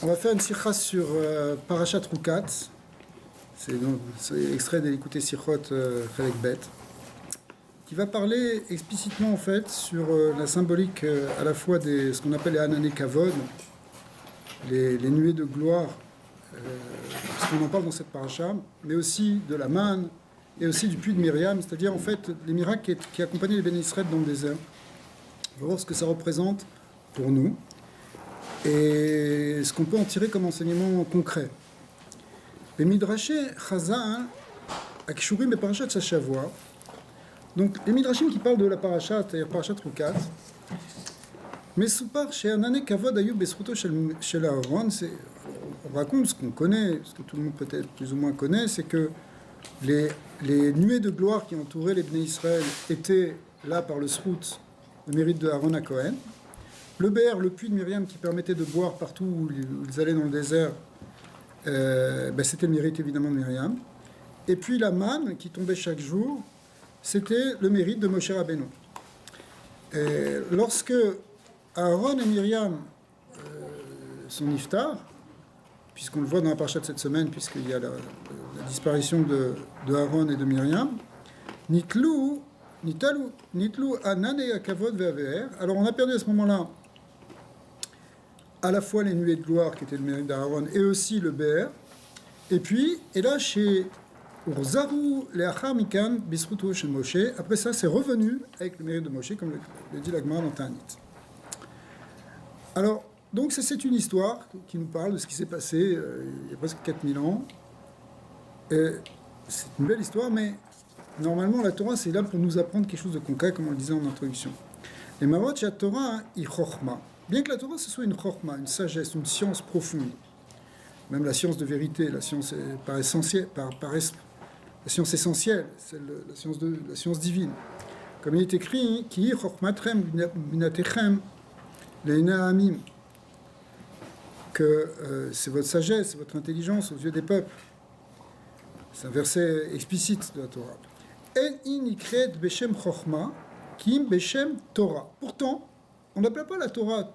On va faire une sikha sur Parashat Rukat. C'est extrait de l'écouter Sikhot Chelek Bet, qui va parler explicitement en fait sur la symbolique à la fois des ce qu'on appelle les Anané Kavod, les nuées de gloire, parce qu'on en parle dans cette paracha, mais aussi de la manne et aussi du puits de Myriam, c'est-à-dire en fait les miracles qui accompagnaient les Béné Israël dans le désert. On va voir ce que ça représente pour nous et ce qu'on peut en tirer comme enseignement concret. Les Midrashé Chazal, Akshurim et Parashat Shavua. Donc les Midrashim qui parlent de la Parashat, c'est-à-dire Parashat Rukat, mais soupar chez Anané Kavod Ayub Besruto chez Aaron, on raconte ce qu'on connaît, ce que tout le monde peut-être plus ou moins connaît, c'est que les nuées de gloire qui entouraient les Bnei Israël étaient là par le srout, le mérite de Aaron à Cohen. Le Bé'er, le puits de Myriam qui permettait de boire partout où ils allaient dans le désert, c'était le mérite évidemment de Myriam. Et puis la manne qui tombait chaque jour, c'était le mérite de Moshe Rabbeinu. Et lorsque Aaron et Myriam sont niftar, puisqu'on le voit dans la paracha de cette semaine, puisqu'il y a la disparition de Aaron et de Myriam, Nitlou Anan et Akavod ve'aver. Alors on a perdu à ce moment-là à la fois les nuées de gloire qui étaient le mérite d'Aaron et aussi le Bé'er. Et puis, et là chez Urzaru le'achar mikan bisruto chez Moshe, après ça c'est revenu avec le mérite de Moshe, comme le dit la Gemara dans Ta'anit. Alors, donc c'est une histoire qui nous parle de ce qui s'est passé il y a presque 4000 ans. Et c'est une belle histoire, mais normalement la Torah c'est là pour nous apprendre quelque chose de concret, comme on le disait en introduction. Et Mavot la Torah i chokhma. Bien que la Torah ce soit une chokhma, une sagesse, une science profonde, même la science de vérité, la science par essentiel, la science essentielle, c'est la science divine. Comme il est écrit, ki chokhmatrem minatechem le'inaamim, que c'est votre sagesse, c'est votre intelligence aux yeux des peuples. C'est un verset explicite de la Torah. En inikret beshem chokhma, kim beshem Torah. Pourtant, on n'appelle pas la Torah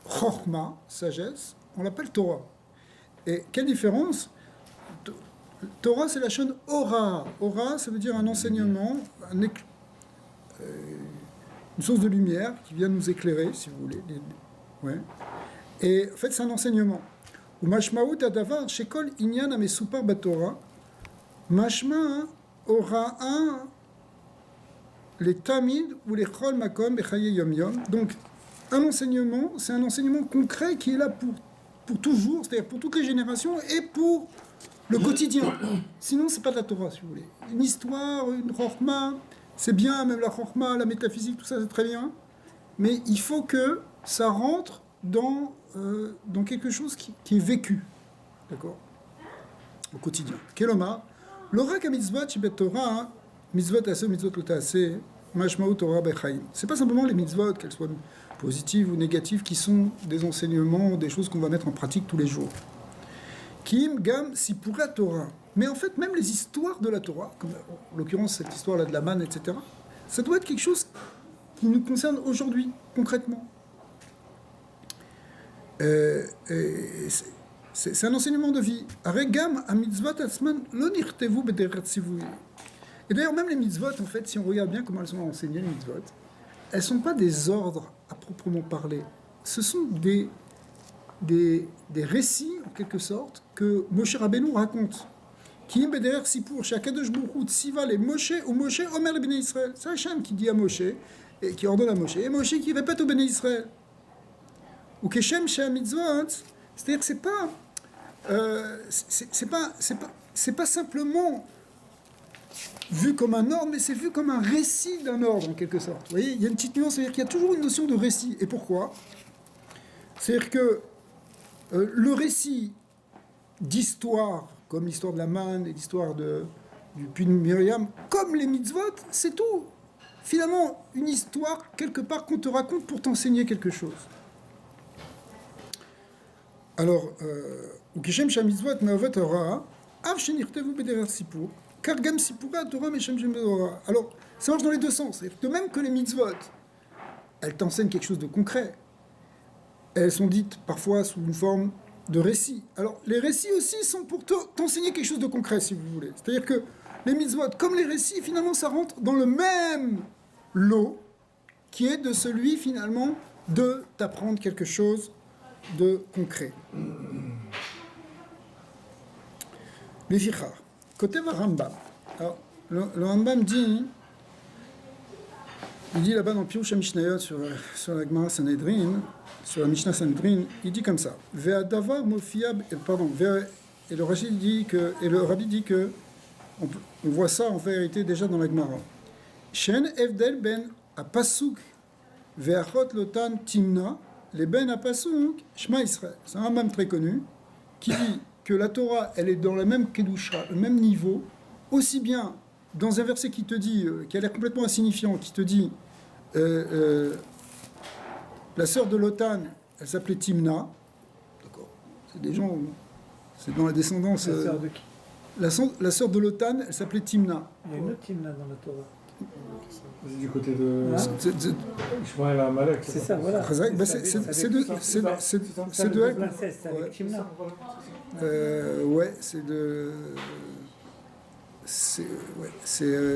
chokhma, sagesse, on l'appelle Torah. Et quelle différence? Torah, c'est la chaîne Ora. Ora, ça veut dire un enseignement, une source de lumière qui vient nous éclairer, si vous voulez. Ouais. Et en fait, c'est un enseignement. Ou mashmaout adavar shekol inyan amesupar batorah. Mashma aura un les tamid ou les chol makom bechaye yom yom. Donc, un enseignement, c'est un enseignement concret qui est là pour toujours, c'est-à-dire pour toutes les générations et pour le quotidien. Sinon, c'est pas de la Torah, si vous voulez. Une histoire, une chorma, c'est bien, même la chorma, la métaphysique, tout ça, c'est très bien. Mais il faut que ça rentre dans quelque chose qui est vécu, d'accord, au quotidien. Keloma, l'orak a mitzvot shibet Torah, mitzvot aseh, mitzvot lo ta'aseh, mashmaut Torah bechaim. C'est pas simplement les mitzvot, qu'elles soient positives ou négatives, qui sont des enseignements, des choses qu'on va mettre en pratique tous les jours. Kim gam sipura Torah. Mais en fait, même les histoires de la Torah, comme en l'occurrence cette histoire-là de la manne, etc., ça doit être quelque chose qui nous concerne aujourd'hui, concrètement. C'est un enseignement de vie. Aregam a mitzvot atzman lo nirtevu b'deret sivui. Et d'ailleurs, même les mitzvot, en fait, si on regarde bien comment elles sont enseignées, les mitzvot, elles ne sont pas des ordres à proprement parler. Ce sont des récits, en quelque sorte, que Moshe Rabbeinu raconte. Qui b'deret sipur, shakadosh baruch hu tziva le Moshe ou Moshe omer le Bnei Israël. C'est Hachem qui dit à Moshe, et qui ordonne à Moshe, et Moshe qui répète au Bnei Israël. Ou keshem sheh mitzvot, c'est-à-dire que c'est pas simplement vu comme un ordre, mais c'est vu comme un récit d'un ordre, en quelque sorte. Vous voyez, il y a une petite nuance, c'est-à-dire qu'il y a toujours une notion de récit. Et pourquoi? C'est-à-dire que le récit d'histoire, comme l'histoire de la manne et l'histoire du puits de Myriam, comme les mitzvot, c'est tout. Finalement, une histoire, quelque part, qu'on te raconte pour t'enseigner quelque chose. Alors, Ukishem Shamitzvot Me'avet Torah, Av Shenirtevu B'derer Sipur, car Gam Sipura Torah Meshem Shem Torah. Alors, ça marche dans les deux sens. De même que les mitzvot, elles t'enseignent quelque chose de concret. Elles sont dites parfois sous une forme de récits. Alors, les récits aussi sont pour t'enseigner quelque chose de concret, si vous voulez. C'est-à-dire que les mitzvot, comme les récits, finalement, ça rentre dans le même lot qui est de celui, finalement, de t'apprendre quelque chose de concret. Les fichar. Côté Rambam. Alors, le Rambam dit, il dit là-bas dans Pirush HaMishnayot sur la Gemara Sanhedrin, sur la Mishnah Sanhedrin, il dit comme ça. Ve'adavar mofia, pardon, et le Rashi dit que, et le Rabbi dit que, on voit ça en vérité déjà dans la Gemara. Shen evdel ben apasuk ve'achot lotan timna, les ben apasuk shema Israël. C'est un Rambam très connu qui dit que la Torah, elle est dans la même kedusha, le même niveau, aussi bien dans un verset qui te dit, qui a l'air complètement insignifiant, qui te dit la sœur de Lotan, elle s'appelait Timna. D'accord. C'est des gens, c'est dans la descendance. La sœur de qui? La sœur de Lotan, elle s'appelait Timna. Il y a une autre Timna dans la Torah. Du côté de. Ouais. C'est ça, voilà. C'est de elle. Princesse avec Timna. Ouais, c'est de. C'est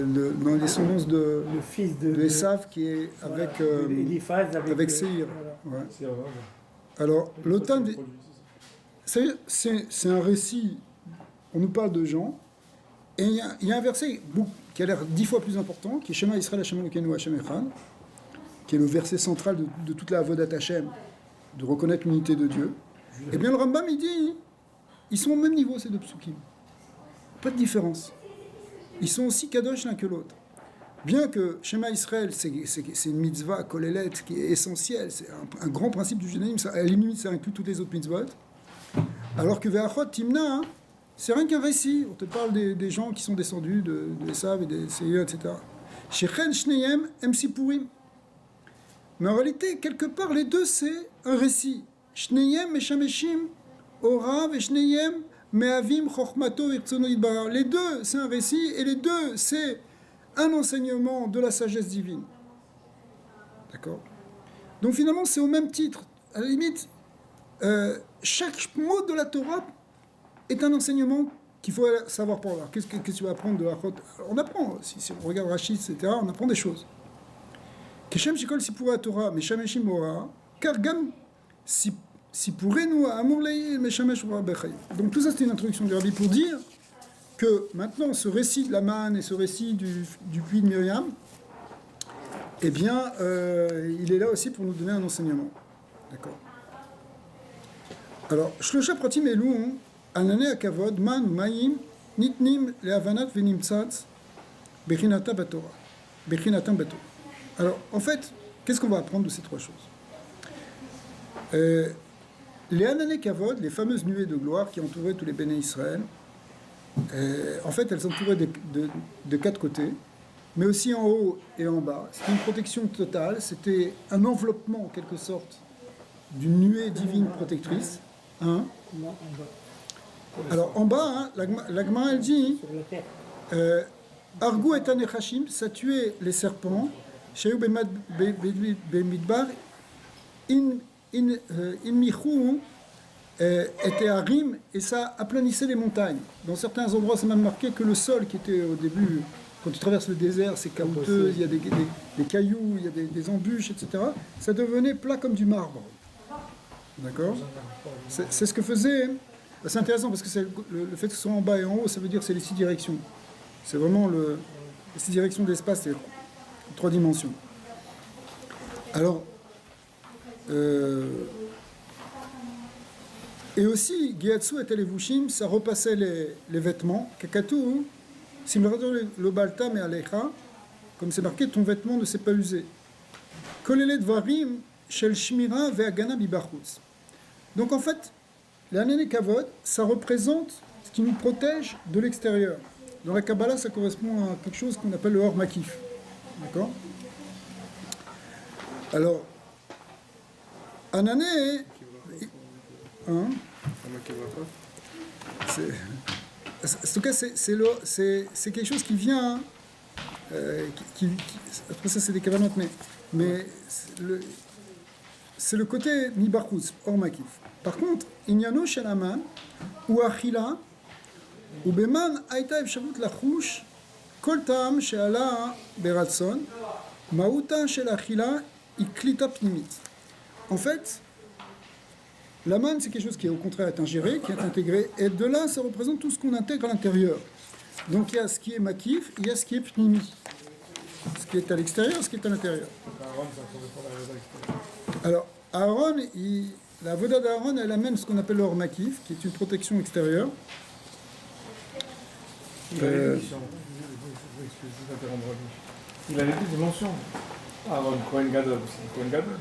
dans les descendance de le fils de Esav qui est avec avec Seir. Voilà. Ouais. Alors l'automne, c'est un récit. On nous parle de gens et il y a un verset qui a l'air 10 fois plus important, qui est Shema Israël Hashem Elokeinu Hashem Echad, qui est le verset central de toute la Avodat Hashem, de reconnaître l'unité de Dieu. Eh bien le Rambam il dit, ils sont au même niveau ces deux psukim, pas de différence. Ils sont aussi kadosh l'un que l'autre. Bien que Shema Israël, c'est une mitzvah kolelet qui est essentielle, c'est un grand principe du judaïsme, à la limite ça inclut toutes les autres mitzvot, alors que Ve'achot Timna, c'est rien qu'un récit. On te parle des gens qui sont descendus de Esav et des Seir, etc. Shechen Shneyem Em Sipurim. Mais en réalité, quelque part, les deux, c'est un récit. Shneyem Meshameshim Orav et Shneyem Me'avim Chochmato Irtsono Yitbarach. Les deux, c'est un récit, et les deux, c'est un enseignement de la sagesse divine. D'accord? Donc finalement, c'est au même titre. À la limite, chaque mot de la Torah est un enseignement qu'il faut savoir pour voir. Qu'est-ce que tu vas apprendre de Achot? On apprend, si on regarde Rachid, etc., on apprend des choses. Keshem Shikol Sipura Torah, Meshameshim Ora, car Gam Sipurenu Amurlei Meshamesh Ora Bechayim. Donc tout ça, c'était une introduction du Rabbi pour dire que maintenant, ce récit de la manne et ce récit du puits de Myriam, eh bien, il est là aussi pour nous donner un enseignement. D'accord. Alors, Shlosha Pratim Elou, Anane Akavod, Man, Maïm, Nitnim, Leavanat, Venimtsat, Bechinata Batora. Bechinatam Batora. Alors, en fait, qu'est-ce qu'on va apprendre de ces trois choses? Les Anane Kavod, les fameuses nuées de gloire qui entouraient tous les béné Israël, en fait, elles entouraient de quatre côtés, mais aussi en haut et en bas. C'était une protection totale, c'était un enveloppement, en quelque sorte, d'une nuée divine protectrice. Hein? Non, en bas. Alors, en bas, hein, la Gemara, elle dit Argu et Anechashim, ça tuait les serpents, Shehu Bemidbar, In Michou, était à Rim, et ça aplanissait les montagnes. Dans certains endroits, c'est même marqué que le sol qui était au début, quand tu traverses le désert, c'est caouteux, il y a des cailloux, il y a des embûches, etc. Ça devenait plat comme du marbre. D'accord? C'est ce que faisait. C'est intéressant parce que le fait que ce soit en bas et en haut, ça veut dire que c'est les 6 directions. C'est vraiment les 6 directions de l'espace, c'est 3 dimensions. Alors, et aussi, Gyatsu et Televushim, ça repassait les vêtements. Kakatu, Simrador le Balta mais Alecha, comme c'est marqué, ton vêtement ne s'est pas usé. Kolelet Varim, Shel Shmira Ve'agana Bibachutz. Donc en fait, l'Anane Kavod, ça représente ce qui nous protège de l'extérieur. Dans la Kabbalah, ça correspond à quelque chose qu'on appelle le Or Makif. D'accord? Alors, Anane, hein? En tout cas, c'est quelque chose qui vient. Après ça, c'est des cavanotes, mais c'est le côté Nibarkouz, Or Makif. Par contre, Inyano Shelaman, ou Achila, ou Beman Aïta Efshavut Lachouch, Kol Ta'am She'ala Beratson, Ma'uta Shel Achila, Iklita Pnimit. En fait, la manne, c'est quelque chose qui, au contraire, est ingéré, qui est intégré, et de là, ça représente tout ce qu'on intègre à l'intérieur. Donc il y a ce qui est makif, il y a ce qui est pnimi. Ce qui est à l'extérieur, ce qui est à l'intérieur. Alors, Aaron, la voda d'Aaron, elle amène ce qu'on appelle l'or makif, qui est une protection extérieure. Il avait des dimensions. Aaron, Kohen Gadol, c'est Kohen Gadol.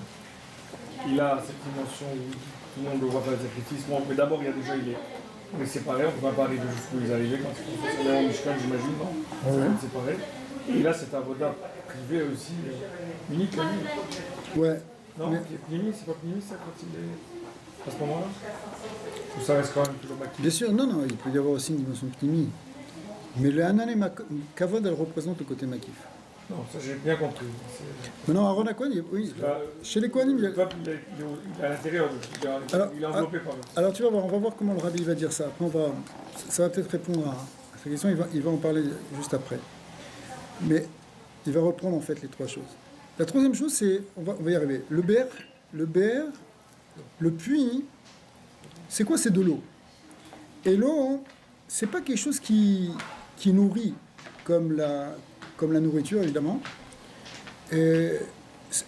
Il a cette dimension où tout le monde le voit faire des sacrifices. Bon, mais d'abord, il est séparé, on ne peut pas parler de jusqu'où ils arrivaient, quand c'est en Mishkan, j'imagine, non? C'est séparé. Et là, c'est un voda privé aussi, unique, lui. Ouais. Non, mais... c'est pas Pnimi, ça, quand il est à ce moment-là? Ou ça reste quand même toujours makif? Bien sûr, non, il peut y avoir aussi une dimension pnimi. Mais le Hanan et Kavod, elle représente le côté makif. Non, ça j'ai bien compris. Maintenant, Aaron à Kohen, oui. Chez les Kohanim, le peuple, il est à l'intérieur, il est enveloppé par eux. Alors tu vas voir, on va voir comment le rabbi va dire ça. Après, ça va peut-être répondre à sa question, il va en parler juste après. Mais il va reprendre en fait les trois choses. La troisième chose, c'est, on va y arriver, le ber, le puits, c'est quoi? C'est de l'eau. Et l'eau, c'est pas quelque chose qui nourrit comme la nourriture, évidemment. Et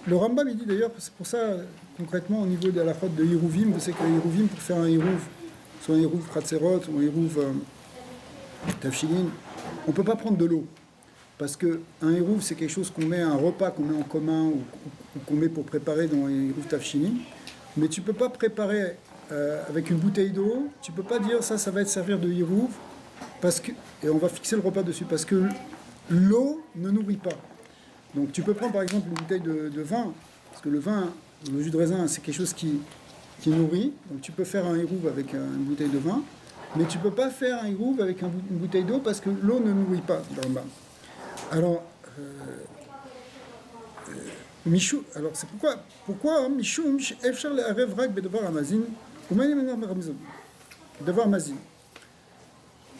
le Rambam, il dit d'ailleurs, c'est pour ça, concrètement, au niveau de la faute de Hérouvim, vous savez que Hérouvim, pour faire un Hérouv, soit un Hérouv Pratserot, ou un Hérouv Tafshilin, on ne peut pas prendre de l'eau. Parce qu'un Hérouv, c'est quelque chose qu'on met, un repas qu'on met en commun, ou qu'on met pour préparer dans un Hérouv Tafshilin. Mais tu ne peux pas préparer avec une bouteille d'eau, tu ne peux pas dire ça va être servir de Hérouv, et on va fixer le repas dessus, parce que l'eau ne nourrit pas. Donc tu peux prendre par exemple une bouteille de vin, parce que le vin, le jus de raisin, c'est quelque chose qui nourrit. Donc tu peux faire un hérouv avec une bouteille de vin, mais tu ne peux pas faire un hérouv avec une bouteille d'eau parce que l'eau ne nourrit pas dans le bas. Alors, Michou, alors c'est pourquoi Michou, Efchar le Arev Rak Bedavar Amazin, ou Devar Amazin.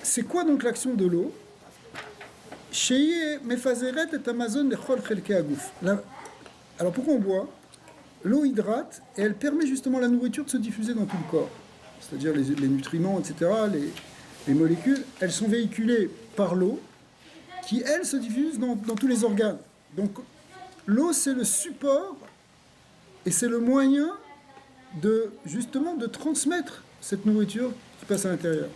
C'est quoi donc l'action de l'eau? Alors pourquoi on boit? L'eau hydrate et elle permet justement à la nourriture de se diffuser dans tout le corps. C'est-à-dire les nutriments, etc., les molécules, elles sont véhiculées par l'eau qui, elle, se diffuse dans tous les organes. Donc l'eau, c'est le support et c'est le moyen justement de transmettre cette nourriture qui passe à l'intérieur.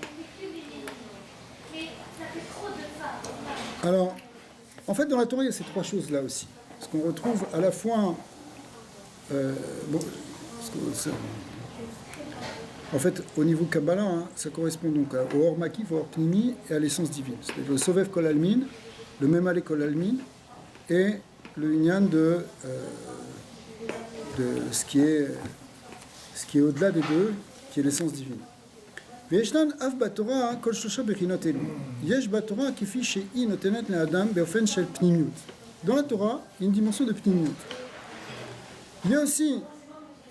Alors, en fait, dans la Torah, il y a ces trois choses-là aussi. Parce qu'on retrouve à la fois... en fait, au niveau Kabbalah, ça correspond donc au Or Makif, au Or Pnimi et à l'essence divine. C'est-à-dire le Sovev Kol Almin, le Memale Kol Almin et le Inyan de ce qui est au-delà des deux, qui est l'essence divine. וישנן אף בתורה כל שלושה בחינות אלו. יש בתורה כפי שהיא נותנת לאדם באופן של פנימיות. Dans la Torah, il y a une dimension de pnimiyut. Il y a aussi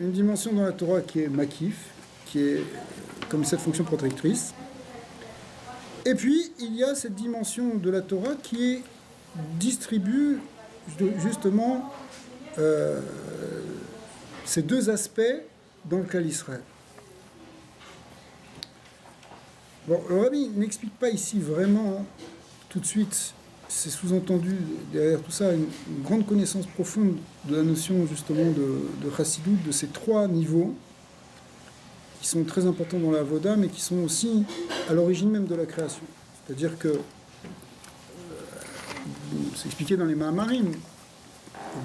une dimension dans la Torah qui est makif, qui est comme cette fonction protectrice. Et puis, il y a cette dimension de la Torah qui distribue justement ces deux aspects dans le Klal Israël. Bon, le Rabbi n'explique pas ici vraiment tout de suite, c'est sous-entendu derrière tout ça, une grande connaissance profonde de la notion justement de Chassidut, de ces trois niveaux qui sont très importants dans la Avoda, mais qui sont aussi à l'origine même de la création. C'est-à-dire que, c'est expliqué dans les Mahamarim,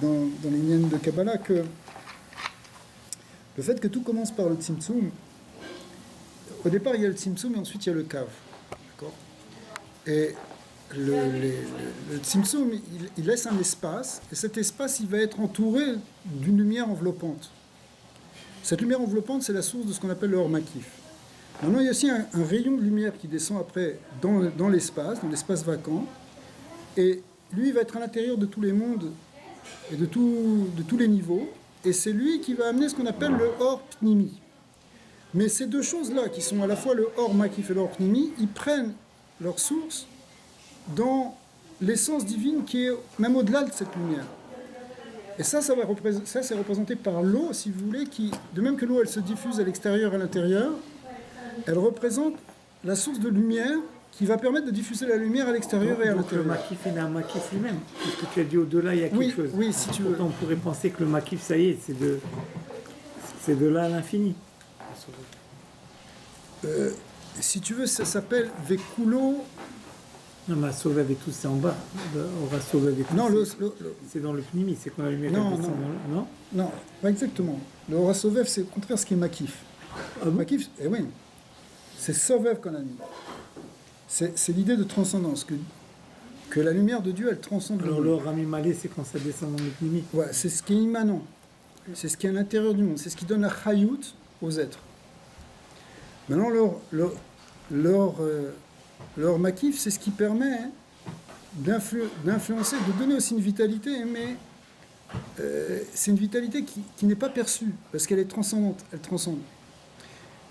dans les Nyan de Kabbalah, que le fait que tout commence par le Tzimtzum, au départ, il y a le Tzimtzum et ensuite il y a le Kav. D'accord ? Et le Tzimtzum, il laisse un espace, et cet espace, il va être entouré d'une lumière enveloppante. Cette lumière enveloppante, c'est la source de ce qu'on appelle le Or Makif. Maintenant, il y a aussi un rayon de lumière qui descend après dans l'espace vacant, et lui, il va être à l'intérieur de tous les mondes et de tous les niveaux, et c'est lui qui va amener ce qu'on appelle le Or Pnimi. Mais ces deux choses-là, qui sont à la fois le Or Makif et le Or Pnimi, ils prennent leur source dans l'essence divine qui est même au-delà de cette lumière. Et ça c'est représenté par l'eau, si vous voulez, qui, de même que l'eau, elle se diffuse à l'extérieur et à l'intérieur, elle représente la source de lumière qui va permettre de diffuser la lumière à l'extérieur et à l'intérieur. Le makif est un makif lui-même. Puisque tu as dit au-delà, il y a quelque chose. Oui, si tu veux. Pourtant, on pourrait penser que le makif, ça y est, c'est de là à l'infini. Si tu veux, ça s'appelle Vekulo. Non, mais sauver avec tout, c'est en bas. On va sauver avec tout. Non, c'est dans le pnimi, c'est quand la lumière non, descend non. Non, non, pas exactement. Le Hora Sovev, c'est au contraire ce qui est Makif. Ah bon? Makif, eh oui, c'est Sovev qu'on a mis. C'est l'idée de transcendance, que la lumière de Dieu, elle transcende le alors monde. le Rami Malé, c'est quand ça descend dans le pnimi. Ouais, c'est ce qui est immanent. C'est ce qui est à l'intérieur du monde. C'est ce qui donne la chayout aux êtres. Maintenant, leur makif, c'est ce qui permet d'influencer, de donner aussi une vitalité, mais c'est une vitalité qui n'est pas perçue, parce qu'elle est transcendante, elle transcende.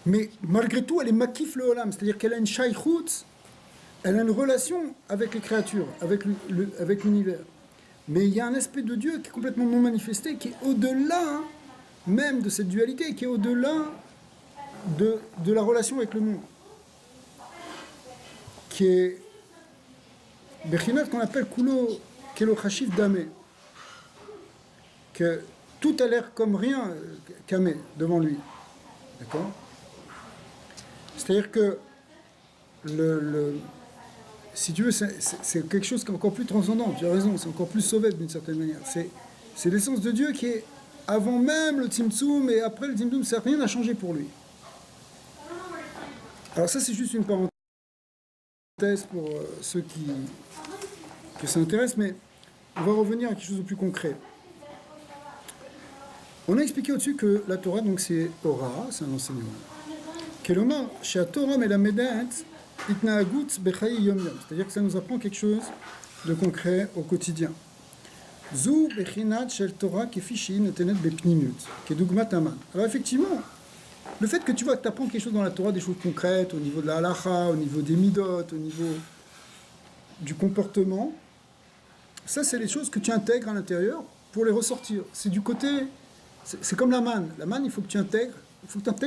Mais malgré tout, elle est makif le olam, c'est-à-dire qu'elle a une shaykhut, elle a une relation avec les créatures, avec l'univers. Mais il y a un aspect de Dieu qui est complètement non manifesté, qui est au-delà même de cette dualité, qui est au-delà de la relation avec le monde. Qui est Bechinat qu'on appelle Kulo Kelo Chashiv Dame. Que tout a l'air comme rien, Kamé, devant lui. D'accord? C'est-à-dire que si tu veux, c'est quelque chose qui est encore plus transcendant, tu as raison, c'est encore plus sauvé d'une certaine manière. C'est l'essence de Dieu qui est avant même le Tzimtzum et après le Tzimtzum, ça rien n'a changé pour lui. Alors ça, c'est juste une parenthèse pour ceux que ça intéresse, mais on va revenir à quelque chose de plus concret. On a expliqué au-dessus que la Torah, donc c'est Torah, c'est un enseignement. Kelomar, chez Torah mais la Medet, itnaagut bechayi yom yom, c'est-à-dire que ça nous apprend quelque chose de concret au quotidien. Zu bechinat shel Torah kefishi netenet bepnimut, kedugmat aman. Alors effectivement, le fait que tu vois que tu apprends quelque chose dans la Torah, des choses concrètes, au niveau de la halacha, au niveau des midot, au niveau du comportement, ça c'est les choses que tu intègres à l'intérieur pour les ressortir. C'est du côté, c'est comme la manne. La manne, il faut que tu intègres,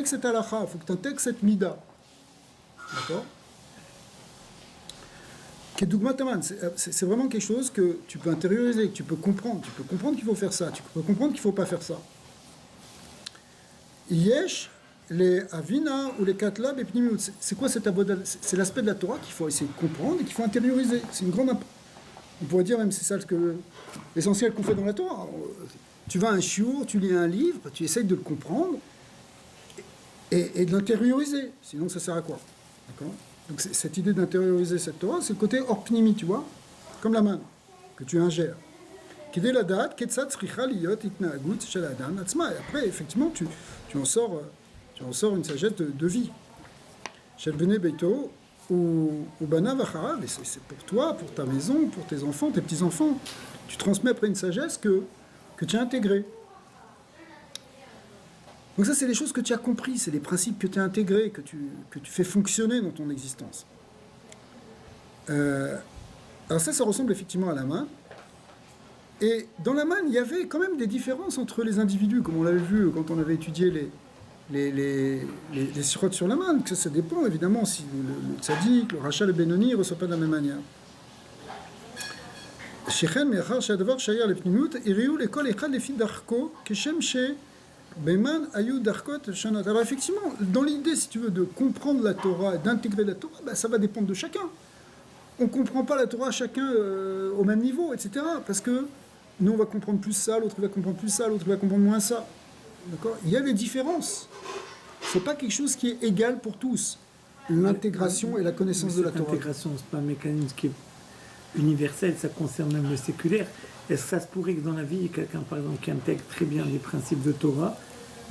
cette halacha, il faut que tu intègres cette mida. D'accord? C'est vraiment quelque chose que tu peux intérioriser, que tu peux comprendre. Tu peux comprendre qu'il faut faire ça, tu peux comprendre qu'il ne faut pas faire ça. Yesh, les avina ou les katlab et pnimut, c'est quoi cet abodal? C'est l'aspect de la Torah qu'il faut essayer de comprendre et qu'il faut intérioriser. C'est une grande. On pourrait dire même c'est ça l'essentiel qu'on fait dans la Torah. Tu vas à un shiur, tu lis un livre, tu essayes de le comprendre et de l'intérioriser. Sinon, ça sert à quoi? D'accord? Donc cette idée d'intérioriser cette Torah, c'est le côté hors pnimi, tu vois, comme la main que tu ingères. Kidé la date, ketzat sricha liyot itnaagut shel adam atzma. Et après, effectivement, tu en sors une sagesse de vie. Shel bnei beito ou bana vacharav, et c'est pour toi, pour ta maison, pour tes enfants, tes petits-enfants. Tu transmets après une sagesse que tu as intégrée. Donc ça, c'est les choses que tu as compris, c'est les principes que tu as intégrés, que tu fais fonctionner dans ton existence. Alors ça ressemble effectivement à la main. Et dans la main, il y avait quand même des différences entre les individus, comme on l'avait vu quand on avait étudié les sirotes sur la main. Ça dépend évidemment si le tzaddik, le rachat, le benoni ne reçoit pas de la même manière. Shechen me'achar she'adavar shayar lepnimut iriu lekol echad lefi darko keshem she Beman ayou darkot shanot. Alors effectivement, dans l'idée, si tu veux, de comprendre la Torah, d'intégrer la Torah, ça va dépendre de chacun. On ne comprend pas la Torah chacun au même niveau, etc. Parce que nous, on va comprendre plus ça, l'autre va comprendre plus ça, l'autre va comprendre moins ça. D'accord? Il y a des différences. Ce n'est pas quelque chose qui est égal pour tous. L'intégration et la connaissance de la Torah. L'intégration, ce n'est pas un mécanisme qui est universel, ça concerne même le séculaire. Est-ce que ça se pourrait que dans la vie, quelqu'un, par exemple, qui intègre très bien les principes de Torah,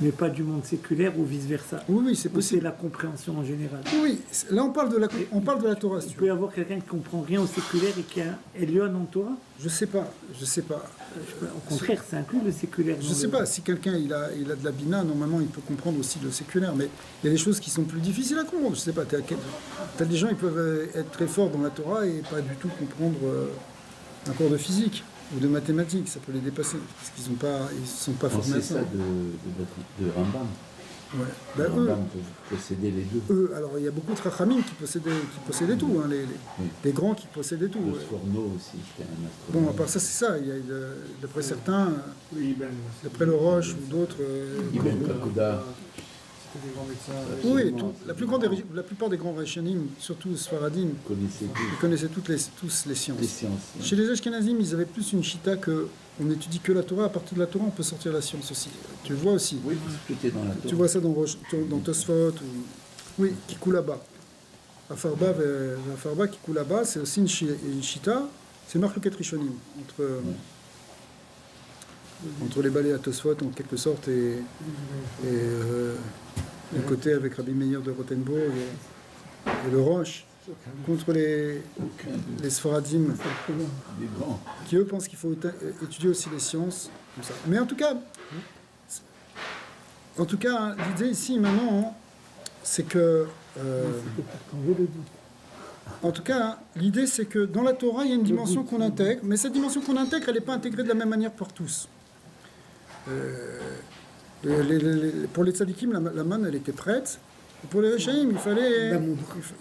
mais pas du monde séculaire ou vice-versa. Oui, c'est Ou c'est possible. la compréhension en général. Oui, là on parle de la Torah. Si Il tu peut veux. y avoir quelqu'un qui comprend rien au séculaire et qui a Elion en Torah. Je sais pas. Au contraire, c'est inclus le séculaire. Je dans sais le- pas, si quelqu'un il a de la bina, normalement il peut comprendre aussi le séculaire, mais il y a des choses qui sont plus difficiles à comprendre. Je sais pas, t'as des gens qui peuvent être très forts dans la Torah et pas du tout comprendre un cours de physique ou de mathématiques, ça peut les dépasser, parce qu'ils sont pas On formés à sait ça. ça de Rambam. Ouais. Ben, Rambam peut posséder les deux. alors il y a beaucoup de rachamim qui possédaient tout, hein, les grands qui possédaient tout. Le Ouais. Sforno aussi, c'était un astronome. Bon, à part ça, c'est ça, il y a, d'après certains, Oui, Ben. d'après le Roche ou d'autres... Ibn Kakuda. C'était des grands médecins. oui, Absolument. la plupart des grands Rachanim, surtout Sfaradim, Connaissait ils connaissaient tous les sciences. les sciences. Chez les Ashkenazim, ils avaient plus une chita que on étudie que la Torah. À partir de la Torah, on peut sortir la science aussi. Tu le vois aussi. Oui, tout est dans la Torah. Tu vois ça dans Tosfot ou oui, qui coule là-bas. Afarba qui coule là-bas, c'est aussi une chita. C'est Marloket Rishonim entre les balais à Tosfot en quelque sorte et le côté avec Rabbi Meir de Rothenburg et le Roche contre les Sfaradim Des grands. qui eux pensent qu'il faut étudier aussi les sciences comme ça. Mais en tout cas hein, l'idée ici maintenant hein, c'est que en tout cas hein, l'idée c'est que dans la Torah il y a une dimension qu'on intègre, mais cette dimension qu'on intègre elle n'est pas intégrée de la même manière par tous. Pour les tzadikim, la manne, elle était prête. Et pour les Rechaim,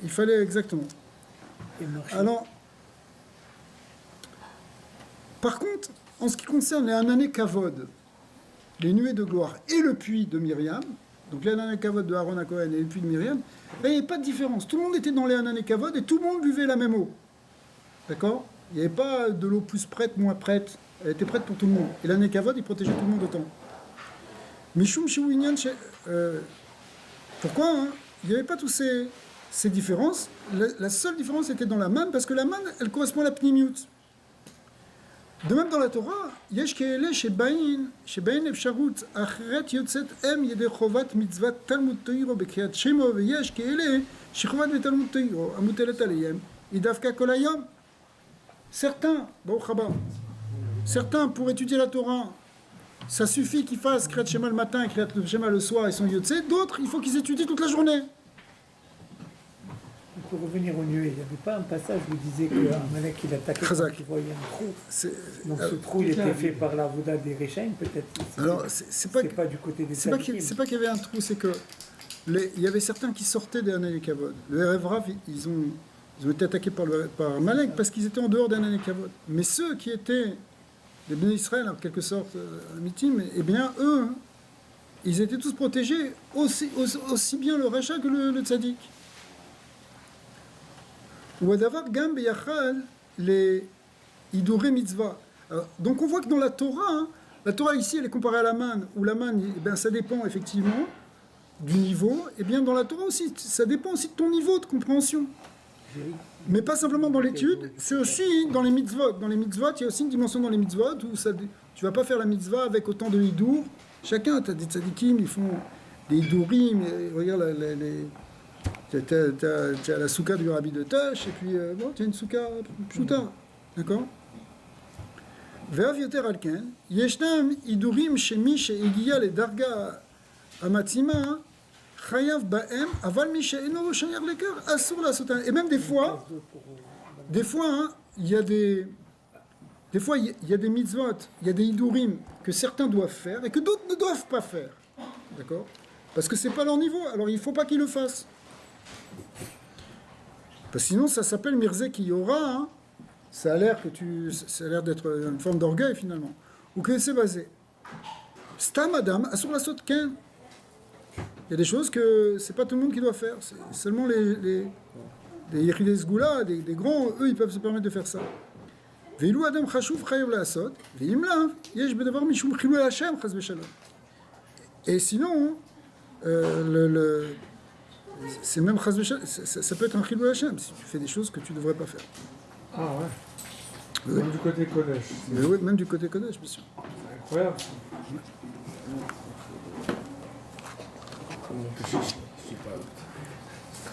il fallait exactement. Et marcher. Alors, par contre, en ce qui concerne les Hanané Kavod, les nuées de gloire et le puits de Myriam, donc les Hanané Kavod de Aaron à Cohen et le puits de Myriam, là, il n'y avait pas de différence. Tout le monde était dans les Hanané Kavod et tout le monde buvait la même eau. D'accord? Il n'y avait pas de l'eau plus prête, moins prête. Elle était prête pour tout le monde. Et l'Hanané Kavod, il protégeait tout le monde autant. Mishum Shiwinyan, pourquoi hein il n'y avait pas toutes ces différences. La seule différence était dans la manne, parce que la manne, elle correspond à la pnimiut. De même dans la Torah, Yesh ke'ele shebain efsharut achret yotzet yedei chovat mitzvat talmud toiro bekriyat shemo veyesh ke'ele shechovat betalmud toiro amutelet aleyhem idavka kol hayom. Certains, pour étudier la Torah, ça suffit qu'ils fassent Kriyat Shema le matin et Kriyat Shema le soir, ils sont Yotzé. D'autres, il faut qu'ils étudient toute la journée. Pour revenir aux nuées, il n'y avait pas un passage où il disait qu'un Amalek il attaquait quand Chazak. il voyait un trou. C'est- Donc ce trou il était fait par la Vouda des Rechaim, peut-être. Alors, c'est pas, C'est pas du côté des c'est pas Tzadikim. c'est pas qu'il y avait un trou, c'est que il y avait certains qui sortaient des Hanané Kavod. Le Erev Rav, ils ont été attaqués par Malek parce qu'ils étaient en dehors des Hanané Kavod. Mais ceux qui étaient des Béné Israël, en quelque sorte, Mitim, eh bien, eux, hein, ils étaient tous protégés, aussi bien le Racha que le Tzadik. Wadavar Gam Beyachal, les Iduré Mitzvah. Donc on voit que dans la Torah, hein, la Torah ici, elle est comparée à la manne, où la manne, eh bien, ça dépend effectivement du niveau. Et bien dans la Torah aussi, ça dépend aussi de ton niveau de compréhension. Mais pas simplement dans l'étude, c'est aussi dans les mitzvot. Dans les mitzvot, il y a aussi une dimension dans les mitzvot où tu vas pas faire la mitzvah avec autant de hidour. Chacun, tu as des tzadikim, ils font des hidurim. Regarde, t'as la souka du rabbi de Tash, et puis bon, tu as une souka pshuta. D'accord? Ve'av yoter alken, yeshnam hidurim shemi she'egiya ledarga amatzima, chayav ba'em, aval mi she'eno shayar lekar, asur la sotan. Et même des fois, hein, il y a des mitzvot, il y a des hidurim que certains doivent faire et que d'autres ne doivent pas faire. D'accord? Parce que c'est pas leur niveau, alors il faut pas qu'ils le fassent. Parce que sinon, ça s'appelle Mirze qui y aura. Hein. Ça a l'air d'être une forme d'orgueil finalement. Ou que c'est basé. Stam Adam, Asur la Sotken. Il y a des choses que c'est pas tout le monde qui doit faire. C'est seulement les Yerides Sgoula, des grands, eux, ils peuvent se permettre de faire ça. Veilou Adam Chashuv Chayav la Asot. Veimla, Yesh Bedavar Mishum Chilou Hashem, Chaz Veshalom. Et sinon, c'est même chas v'shalom, ça peut être un chilou Hashem si tu fais des choses que tu ne devrais pas faire. Ah ouais. Oui. Même du côté Kodesh. Mais oui, même du côté Kodesh, bien sûr. C'est incroyable. Ça. Comment Je sais pas.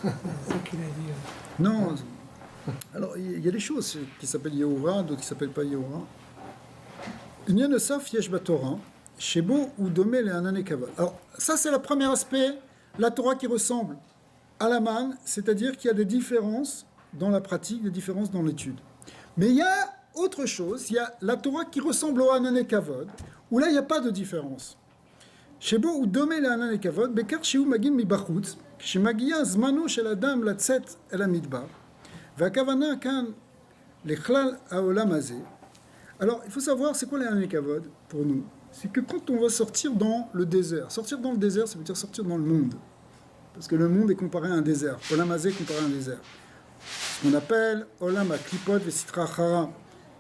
C'est ça qu'il a dit. Non. Alors, il y a des choses qui s'appellent Yehoura, d'autres qui ne s'appellent pas Yehoura. Inyan Nosaf Yesh Batorah, Shebo ou Domé le Hanane Kavod. Alors, ça, c'est le premier aspect, la Torah qui ressemble à la manne, c'est-à-dire qu'il y a des différences dans la pratique, des différences dans l'étude. Mais il y a autre chose, il y a la Torah qui ressemble au Hanane Kavod, où là, il n'y a pas de différence. Shebo ou Domé le Hanane Kavod, Bekar Shiu Magin Mi Bachutz, Shemagia Zmano Shel Adam Latzet El Amidbar. Vakavana kan lechlal haolam hazeh. Alors, il faut savoir, c'est quoi les Hanane Kavod pour nous? C'est que quand on va sortir dans le désert, sortir dans le désert, ça veut dire sortir dans le monde. Parce que le monde est comparé à un désert. Olam hazeh est comparé à un désert. Ce qu'on appelle Olam ha-klipot ve-sitra chara,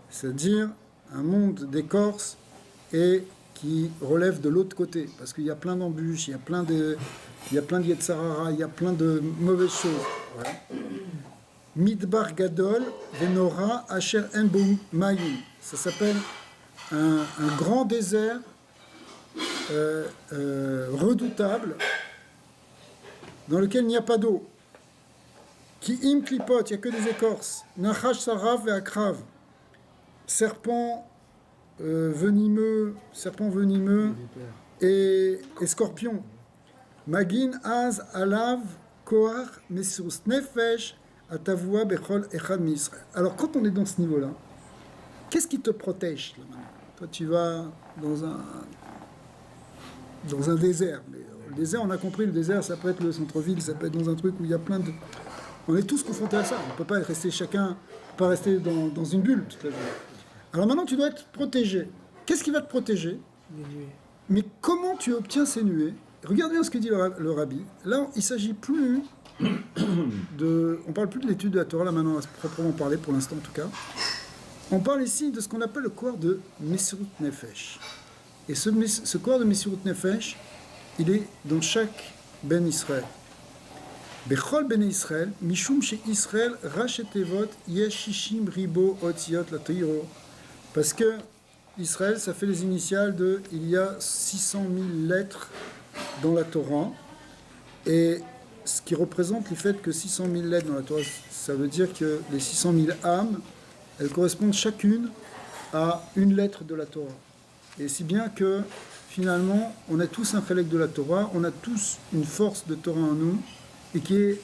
c'est-à-dire un monde d'écorce et qui relève de l'autre côté. Parce qu'il y a plein d'embûches, il y a plein de yetzarara, il y a plein de mauvaises choses. Voilà. Midbar Gadol Venora Asher En Bo Mayim. Ça s'appelle un grand désert redoutable dans lequel il n'y a pas d'eau. Ki im klipot, il n'y a que des écorces. Nachash Sarav ve Akrav. Serpent venimeux et scorpion. Magin Az Alav Koar Mesirus Nefesh. Alors, quand on est dans ce niveau-là, qu'est-ce qui te protège là, maintenant? Toi, tu vas dans un désert. Mais le désert, on a compris, le désert, ça peut être le centre-ville, ça peut être dans un truc où il y a plein de... On est tous confrontés à ça. On ne peut pas rester dans une bulle toute la vie. Alors maintenant, tu dois être protégé. Qu'est-ce qui va te protéger? Les nuées. Mais comment tu obtiens ces nuées? Regarde bien ce que dit le rabbi. Là, il ne s'agit plus... on parle plus de l'étude de la Torah là maintenant à proprement parler pour l'instant en tout cas. On parle ici de ce qu'on appelle le corps de Mesirut Nefesh. Et ce corps de Mesirut Nefesh, il est dans chaque Ben Israël. Bechol Ben Israël, Mishum chez Israël, Rachetevot, Yeshishim Ribo Otiot la Toiro. Parce que Israël, ça fait les initiales de il y a 600 000 lettres dans la Torah. Et ce qui représente le fait que 600 000 lettres dans la Torah, ça veut dire que les 600 000 âmes, elles correspondent chacune à une lettre de la Torah. Et si bien que, finalement, on a tous un chélek de la Torah, on a tous une force de Torah en nous, et qui est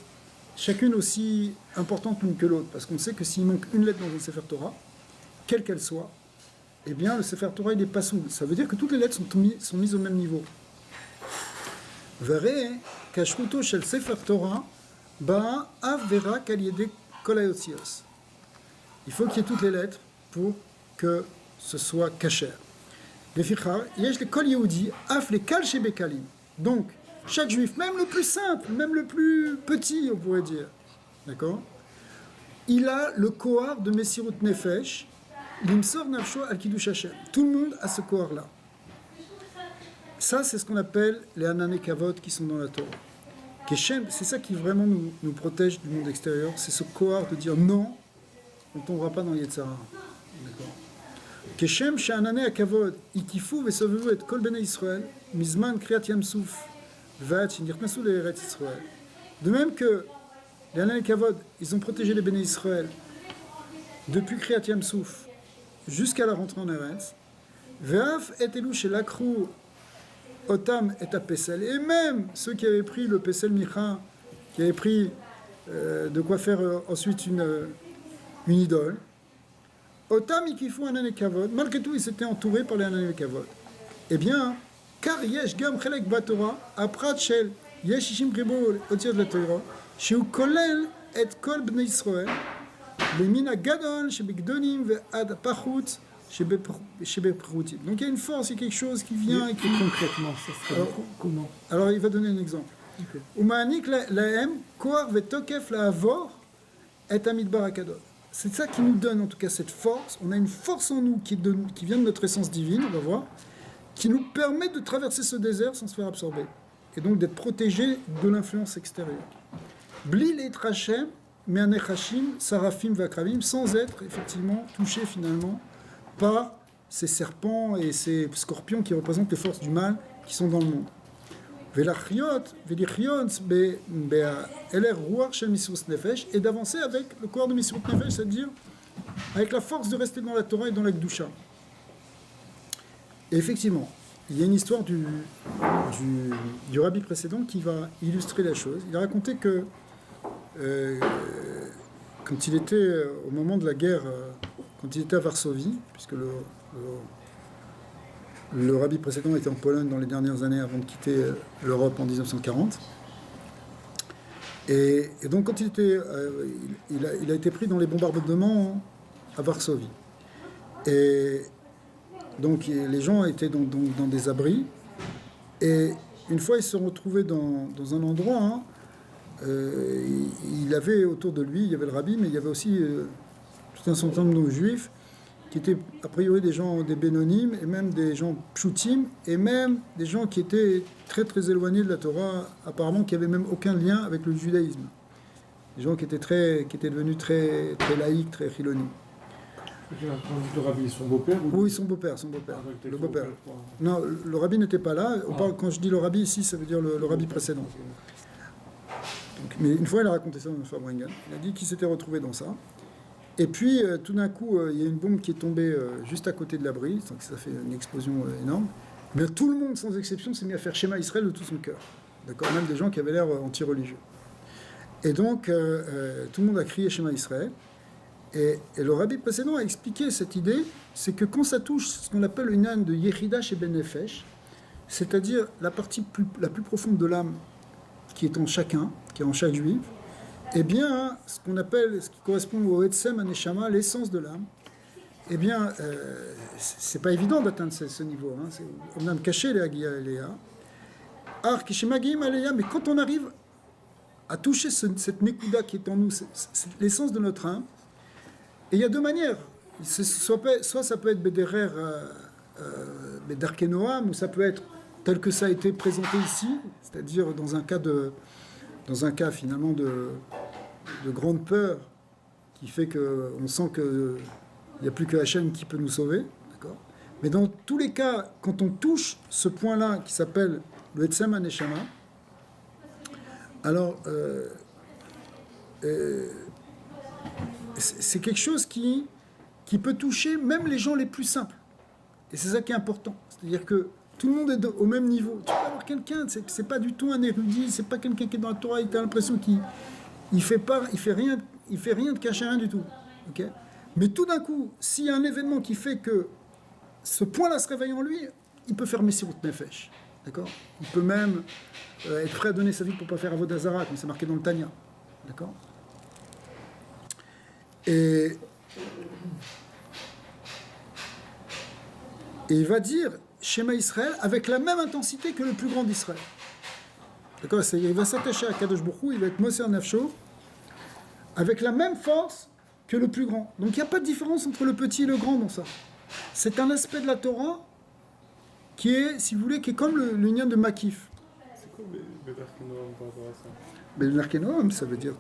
chacune aussi importante l'une que l'autre. Parce qu'on sait que s'il manque une lettre dans un Sefer Torah, quelle qu'elle soit, eh bien, le Sefer Torah, il est pas soul. Ça veut dire que toutes les lettres sont mises au même niveau. Verrez qu'Ashruto shel Sefer Torah ba avera kaliede kolayotzios. Il faut qu'il y ait toutes les lettres pour que ce soit kasher. Lefichar yesh le kol yehudi af le kal shebekalim. Donc chaque juif, même le plus simple, même le plus petit, on pourrait dire, d'accord, il a le kohar de Mesirut Nefesh, l'imsor nafsho al kiddush Hashem. Tout le monde a ce kohar là. Ça, c'est ce qu'on appelle les Hanane Kavod qui sont dans la Torah. Keshem, c'est ça qui vraiment nous protège du monde extérieur, c'est ce kohar de dire non, on ne tombera pas dans Yetzara. D'accord. Keshem, chez Hanane Kavod, ikifu vesovevu et kol bnei Israël, mizman kriat yamsouf, vat shinirknasu le Eretz Israël. De même que les Hanane Kavod, ils ont protégé les bnei Israël depuis Kriat Yamsouf jusqu'à la rentrée en Eretz. Ve'af et elu chez l'akrou Otam et à Pessel, et même ceux qui avaient pris le Pessel Micha, qui avaient pris de quoi faire ensuite une idole, Otam Ikifu Hanane Kavod, malgré tout ils s'étaient entourés par les Hanane Kavod. Eh bien, car Yesh Gam Chelek Batora, Aprat Shel, Yesh Ishim Ribo Otir de la Torah, Sheu Kolel et Kol Bnei Israël, le Mina Gadol, Shebegdonim Ve'ad Pachut, donc il y a une force, il y a quelque chose qui vient et qui concrètement, ça serait comment? Alors il va donner un exemple. Umanik lahem koar vetokef lahavor et amidbar akadol. C'est ça qui nous donne en tout cas cette force. On a une force en nous qui vient de notre essence divine, on va voir, qui nous permet de traverser ce désert sans se faire absorber et donc d'être protégé de l'influence extérieure. Bli leitrachem me'anechashim sarafim vakravim, sans être effectivement touché finalement par ces serpents et ces scorpions qui représentent les forces du mal qui sont dans le monde. ולחיות ולחיון באלר רוח של מסירות נפש, et d'avancer avec le corps de מסירות נפש, c'est-à-dire avec la force de rester dans la Torah et dans la Kedusha. Et effectivement, il y a une histoire du rabbi précédent qui va illustrer la chose. Il a raconté que quand il était au moment de la guerre, quand il était à Varsovie, puisque le rabbi précédent était en Pologne dans les dernières années avant de quitter l'Europe en 1940. Et donc quand il a été pris dans les bombardements à Varsovie. Et donc les gens étaient dans des abris. Et une fois, ils se sont retrouvés dans un endroit. Il avait autour de lui, il y avait le rabbi, mais il y avait aussi tout un certain nombre de juifs qui étaient a priori des gens, des bénonymes, et même des gens pshutim, et même des gens qui étaient très très éloignés de la Torah, apparemment qui n'avaient même aucun lien avec le judaïsme. Des gens qui étaient devenus très, très laïcs, très chilonim. Le rabbi, son beau-père ou... Oui, son beau-père. Le beau-père. Non, le rabbi n'était pas là. Quand je dis le rabbi ici, ça veut dire le rabbi précédent. Donc, mais une fois, il a raconté ça dans le Fabringan. Il a dit qu'il s'était retrouvé dans ça. Et puis, tout d'un coup, il y a une bombe qui est tombée juste à côté de l'abri, donc ça fait une explosion énorme. Mais tout le monde, sans exception, s'est mis à faire Shema Israël de tout son cœur. D'accord, même des gens qui avaient l'air anti-religieux. Et donc, tout le monde a crié Shema Israël. Et le rabbi précédent a expliqué cette idée, c'est que quand ça touche ce qu'on appelle une âne de Yechida chez Ben Nefesh, c'est-à-dire la partie la plus profonde de l'âme qui est en chacun, qui est en chaque juif, eh bien, ce qu'on appelle, ce qui correspond au Etsem Aneshama, l'essence de l'âme, eh bien, c'est pas évident d'atteindre ce niveau. On a caché les Agia Eléa. Ar Kishemagim Eléa, mais quand on arrive à toucher cette Nekuda qui est en nous, c'est l'essence de notre âme, et il y a deux manières. Soit ça peut être Bederer Bederkenoam, ou ça peut être tel que ça a été présenté ici, c'est-à-dire dans un cas finalement de grande peur qui fait qu'on sent qu'il n'y a plus que Hachem qui peut nous sauver. D'accord ? Mais dans tous les cas, quand on touche ce point-là qui s'appelle le Etsem Aneshama, alors c'est quelque chose qui peut toucher même les gens les plus simples. Et c'est ça qui est important. C'est-à-dire que tout le monde est au même niveau. Tu peux avoir quelqu'un, c'est pas du tout un érudit, c'est pas quelqu'un qui est dans la Torah, tu as l'impression qu'il fait rien de caché, rien du tout. Okay, mais tout d'un coup, s'il y a un événement qui fait que ce point-là se réveille en lui, il peut faire Messirut Nefesh. D'accord ? Il peut même être prêt à donner sa vie pour ne pas faire Avodah Zarah, comme c'est marqué dans le Tanya. D'accord ? Et il va dire Shema Israël avec la même intensité que le plus grand d'Israël. D'accord ? Il va s'attacher à Kadosh Baruch Hu, il va être Moser Nafsho, avec la même force que le plus grand. Donc il n'y a pas de différence entre le petit et le grand dans ça. C'est un aspect de la Torah qui est, si vous voulez, qui est comme le lien de Makif. C'est quoi Bedarkenoam par rapport à ça ? Bedarkenoam, ça veut dire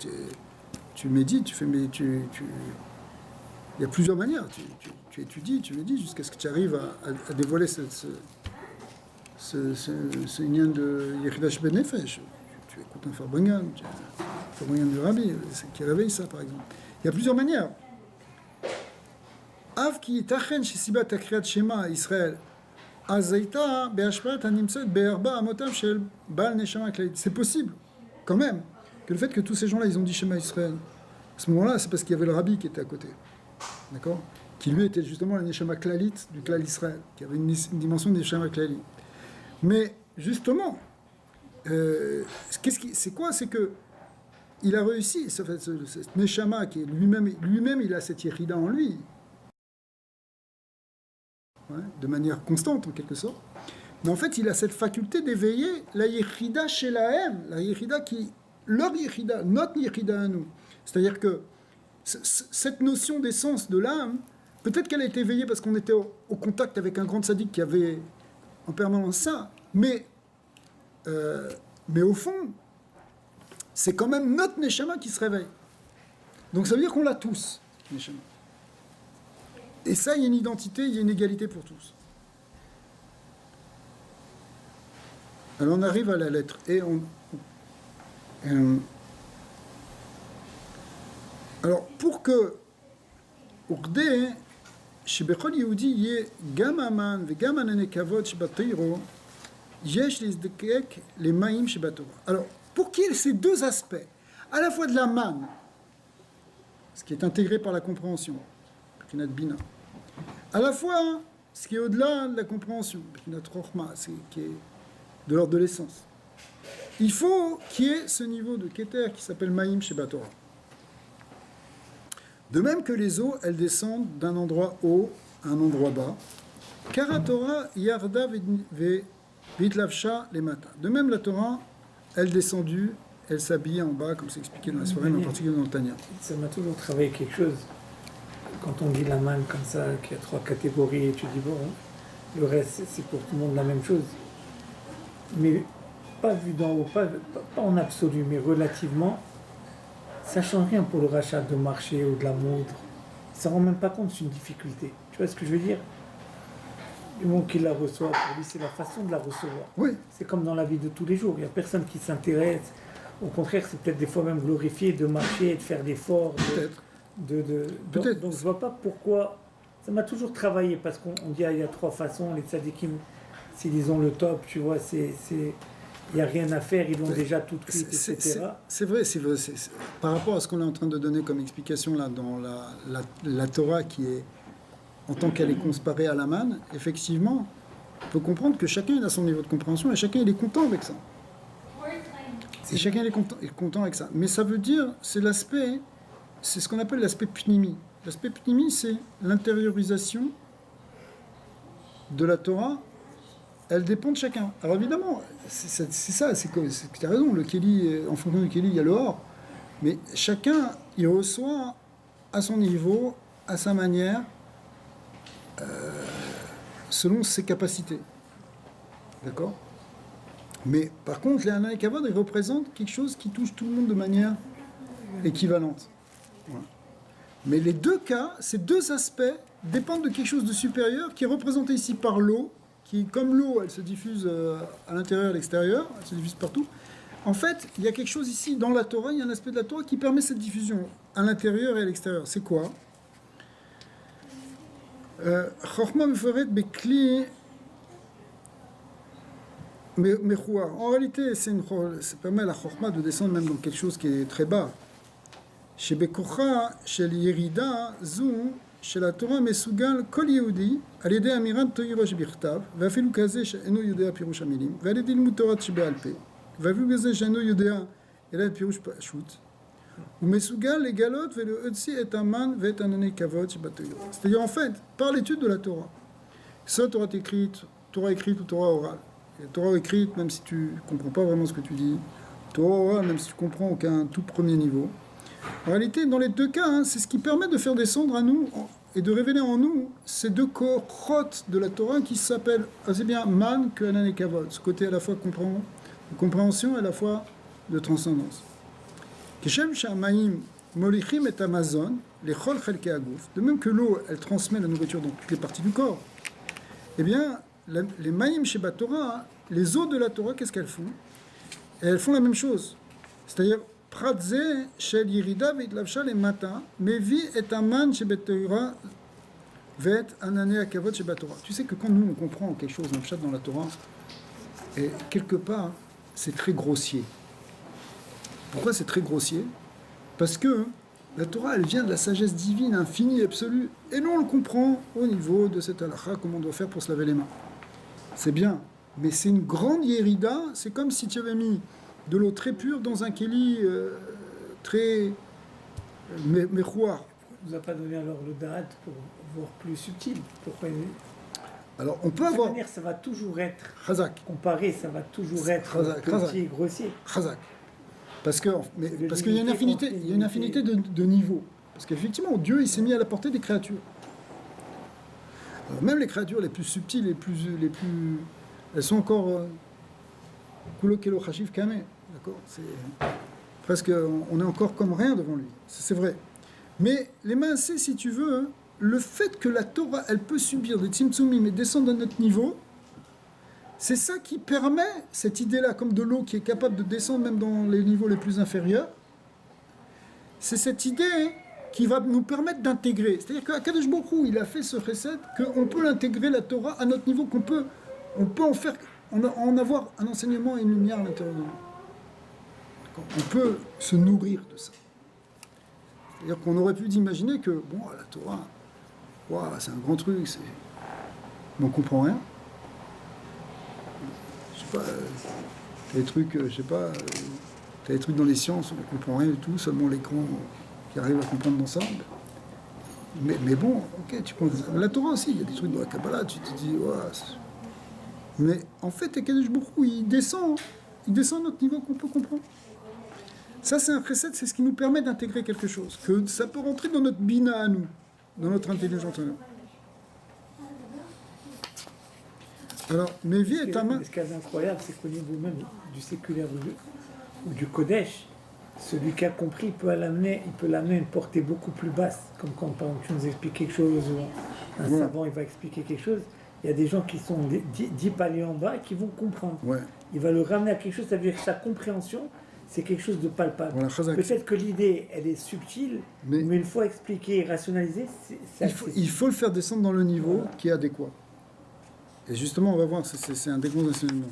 tu médites, tu fais... Il y a plusieurs manières. Tu étudies, tu médites, jusqu'à ce que tu arrives à dévoiler ce lien de Yechidash Ben Nefesh. Tu écoutes un Farbringan, un Farbringan du Rabbi, qui réveille ça, par exemple. Il y a plusieurs manières. Av ki tachen shesibat akriyat shema Israël azaita be'ashpat animset be'arba amotav shel bal neshama klalit. C'est possible, quand même, que le fait que tous ces gens-là, ils ont dit Shema Israël. À ce moment-là, c'est parce qu'il y avait le Rabbi qui était à côté. D'accord ? Qui lui était justement la Neshama Klalit du Klal Israël, qui avait une dimension de Neshama Klalit. Mais justement, c'est quoi ? C'est que il a réussi, ce Neshama qui est lui-même, il a cette Yechida en lui, ouais, de manière constante en quelque sorte. Mais en fait, il a cette faculté d'éveiller la Yechida chez la Yechida qui, leur Yechida, notre Yechida à nous. C'est-à-dire que cette notion d'essence de l'âme, peut-être qu'elle a été éveillée parce qu'on était au contact avec un grand sadique qui avait en permanence ça, mais au fond, c'est quand même notre Neshama qui se réveille. Donc ça veut dire qu'on l'a tous, Neshama. Et ça, il y a une identité, il y a une égalité pour tous. Alors on arrive à la lettre et alors pour que וכדי שבכל יהודי יהיה גם המן וגם ענני כבוד שבתורה, יש להזדקק למים שבתורה. Alors, pour qu'il y ait ces deux aspects, à la fois de la manne, ce qui est intégré par la compréhension, à la fois ce qui est au-delà de la compréhension, qui est de l'ordre de l'essence. Il faut qu'il y ait ce niveau de Keter qui s'appelle Maïm Sheba Torah. De même que les eaux, elles descendent d'un endroit haut à un endroit bas. Car Torah yarda vitlavsha les matins. De même, la Torah, elle descendue, elle s'habille en bas, comme c'est expliqué dans la soirée, mais en particulier dans le Tanya. Ça m'a toujours travaillé quelque chose. Quand on dit la manne comme ça, qu'il y a 3 catégories, et tu dis bon, le reste c'est pour tout le monde la même chose. Mais pas vu d'en haut, pas en absolu, mais relativement, ça ne change rien pour le rachat de marché ou de la montre. Ça ne rend même pas compte que c'est une difficulté. Tu vois ce que je veux dire? Du moment qu'il la reçoit, pour lui, c'est la façon de la recevoir. Oui. C'est comme dans la vie de tous les jours. Il n'y a personne qui s'intéresse. Au contraire, c'est peut-être des fois même glorifié de marcher, de faire d'efforts. Peut-être. Donc je ne vois pas pourquoi. Ça m'a toujours travaillé parce qu'on dit il y a 3 façons. Les tzadikim, s'ils ont le top, tu vois, il n'y a rien à faire, ils l'ont déjà tout cuit, etc. C'est vrai. Par rapport à ce qu'on est en train de donner comme explication là dans la Torah qui est, en tant qu'elle est comparée à la manne, effectivement, on peut comprendre que chacun a son niveau de compréhension et chacun il est content avec ça. Et chacun est content avec ça. Mais ça veut dire, c'est ce qu'on appelle l'aspect pnimi. L'aspect pnimi, c'est l'intériorisation de la Torah. Elle dépend de chacun. Alors évidemment, c'est ça, tu as raison, le Kéli, en fonction du Kéli, il y a le Or. Mais chacun, il reçoit à son niveau, à sa manière, selon ses capacités. D'accord? Mais par contre, les Hana et Kavod, ils représentent quelque chose qui touche tout le monde de manière équivalente. Voilà. Mais les deux cas, ces deux aspects, dépendent de quelque chose de supérieur qui est représenté ici par l'eau, qui, comme l'eau, elle se diffuse à l'intérieur et à l'extérieur, elle se diffuse partout. En fait, il y a quelque chose ici, dans la Torah, il y a un aspect de la Torah qui permet cette diffusion à l'intérieur et à l'extérieur. C'est quoi? Chorma meforet bekli mechoua. En réalité, ça permet à la Chorma de descendre même dans quelque chose qui est très bas. Chez Bekocha, chez l'Yerida, Zou, chez la Torah מסוגל כל יהודי על ידי אמירת תורה שבכתב ואפילו כזה שאינו יודע פירוש המילים ועל ידי לימוד תורה שבעל פה ואפילו כזה שאינו יודע אלא את פירוש פשוט הוא מסוגל לגלות ולהוציא את המן ואת ענני כבוד שבתורה. C'est-à-dire en fait, par l'étude de la Torah, soit Torah écrite ou Torah orale. Et Torah écrite, même si tu ne comprends pas vraiment ce que tu dis, Torah orale, même si tu comprends aucun tout premier niveau. En réalité, dans les deux cas, c'est ce qui permet de faire descendre à nous et de révéler en nous ces deux corps de la Torah qui s'appellent assez bien man que Hanan et Kavod, ce côté à la fois de compréhension et à la fois de transcendance. Keshem Shamaim Molichim et Amazon, les Chol Chelke Agouf, de même que l'eau, elle transmet la nourriture dans toutes les parties du corps, eh bien, les Maïm Sheba Torah, les eaux de la Torah, qu'est-ce qu'elles font? Et elles font la même chose. C'est-à-dire, Pratze shel yirida veitlavsha le mata mevi et aman shebetorah vet anane akavot shebatorah. Tu sais que quand nous on comprend quelque chose dans la Torah, et quelque part c'est très grossier. Pourquoi c'est très grossier? Parce que la Torah elle vient de la sagesse divine infinie absolue et nous on le comprend au niveau de cette halakha comment on doit faire pour se laver les mains. C'est bien, mais c'est une grande yérida. C'est comme si tu avais mis de l'eau très pure dans un kéli très méchouar. Il ne nous a pas donné alors le da'at pour voir plus subtil. Pourquoi Alors on peut de toute avoir... manière, ça va toujours être... Chazak. Comparé, ça va toujours être petit et grossier. Chazak. Parce qu'il y a une infinité de niveaux. Parce qu'effectivement, Dieu il s'est mis à la portée des créatures. Alors, même les créatures les plus subtiles, les plus elles sont encore... Kulo Kelo Chashiv Kame. D'accord, c'est presque, on est encore comme rien devant lui, c'est vrai. Mais les maasé, si tu veux, le fait que la Torah, elle peut subir des tzimtzumim et descendre à notre niveau, C'est ça qui permet, cette idée-là, comme de l'eau qui est capable de descendre même dans les niveaux les plus inférieurs, c'est cette idée qui va nous permettre d'intégrer. C'est-à-dire qu'Akadosh Baruch Hu, il a fait ce recette qu'on peut l'intégrer, la Torah, à notre niveau, on peut en faire, en avoir un enseignement et une lumière à l'intérieur de nous. On peut se nourrir de ça. C'est-à-dire qu'on aurait pu imaginer que, bon, la Torah, wow, c'est un grand truc, mais on comprend rien. Je sais pas, t'as des trucs, t'as des trucs dans les sciences, on ne comprend rien du tout, seulement les grands qui arrivent à comprendre dans ça. Mais bon, ok, tu prends la Torah aussi, il y a des trucs dans la Kabbalah, tu te dis, ouais. Mais en fait, Akadosh Baruch Hu, il descend à notre niveau qu'on peut comprendre. Ça, c'est un précepte, c'est ce qui nous permet d'intégrer quelque chose, que ça peut rentrer dans notre bina à nous, dans notre intelligence à nous. Alors, Mévi est un main. Ce qui est incroyable, c'est qu'au niveau même du séculaire ou du Kodesh, celui qui a compris peut l'amener à une portée beaucoup plus basse. Comme quand par exemple, tu nous expliques quelque chose, ou un savant il va expliquer quelque chose, il y a des gens qui sont 10 paliers en bas et qui vont comprendre. Ouais. Il va le ramener à quelque chose, ça veut dire que sa compréhension, c'est quelque chose de palpable. Voilà, peut-être que l'idée, elle est subtile, mais une fois expliquée et rationalisée, il faut le faire descendre dans le niveau qui est adéquat. Et justement, on va voir, c'est un des gros enseignements.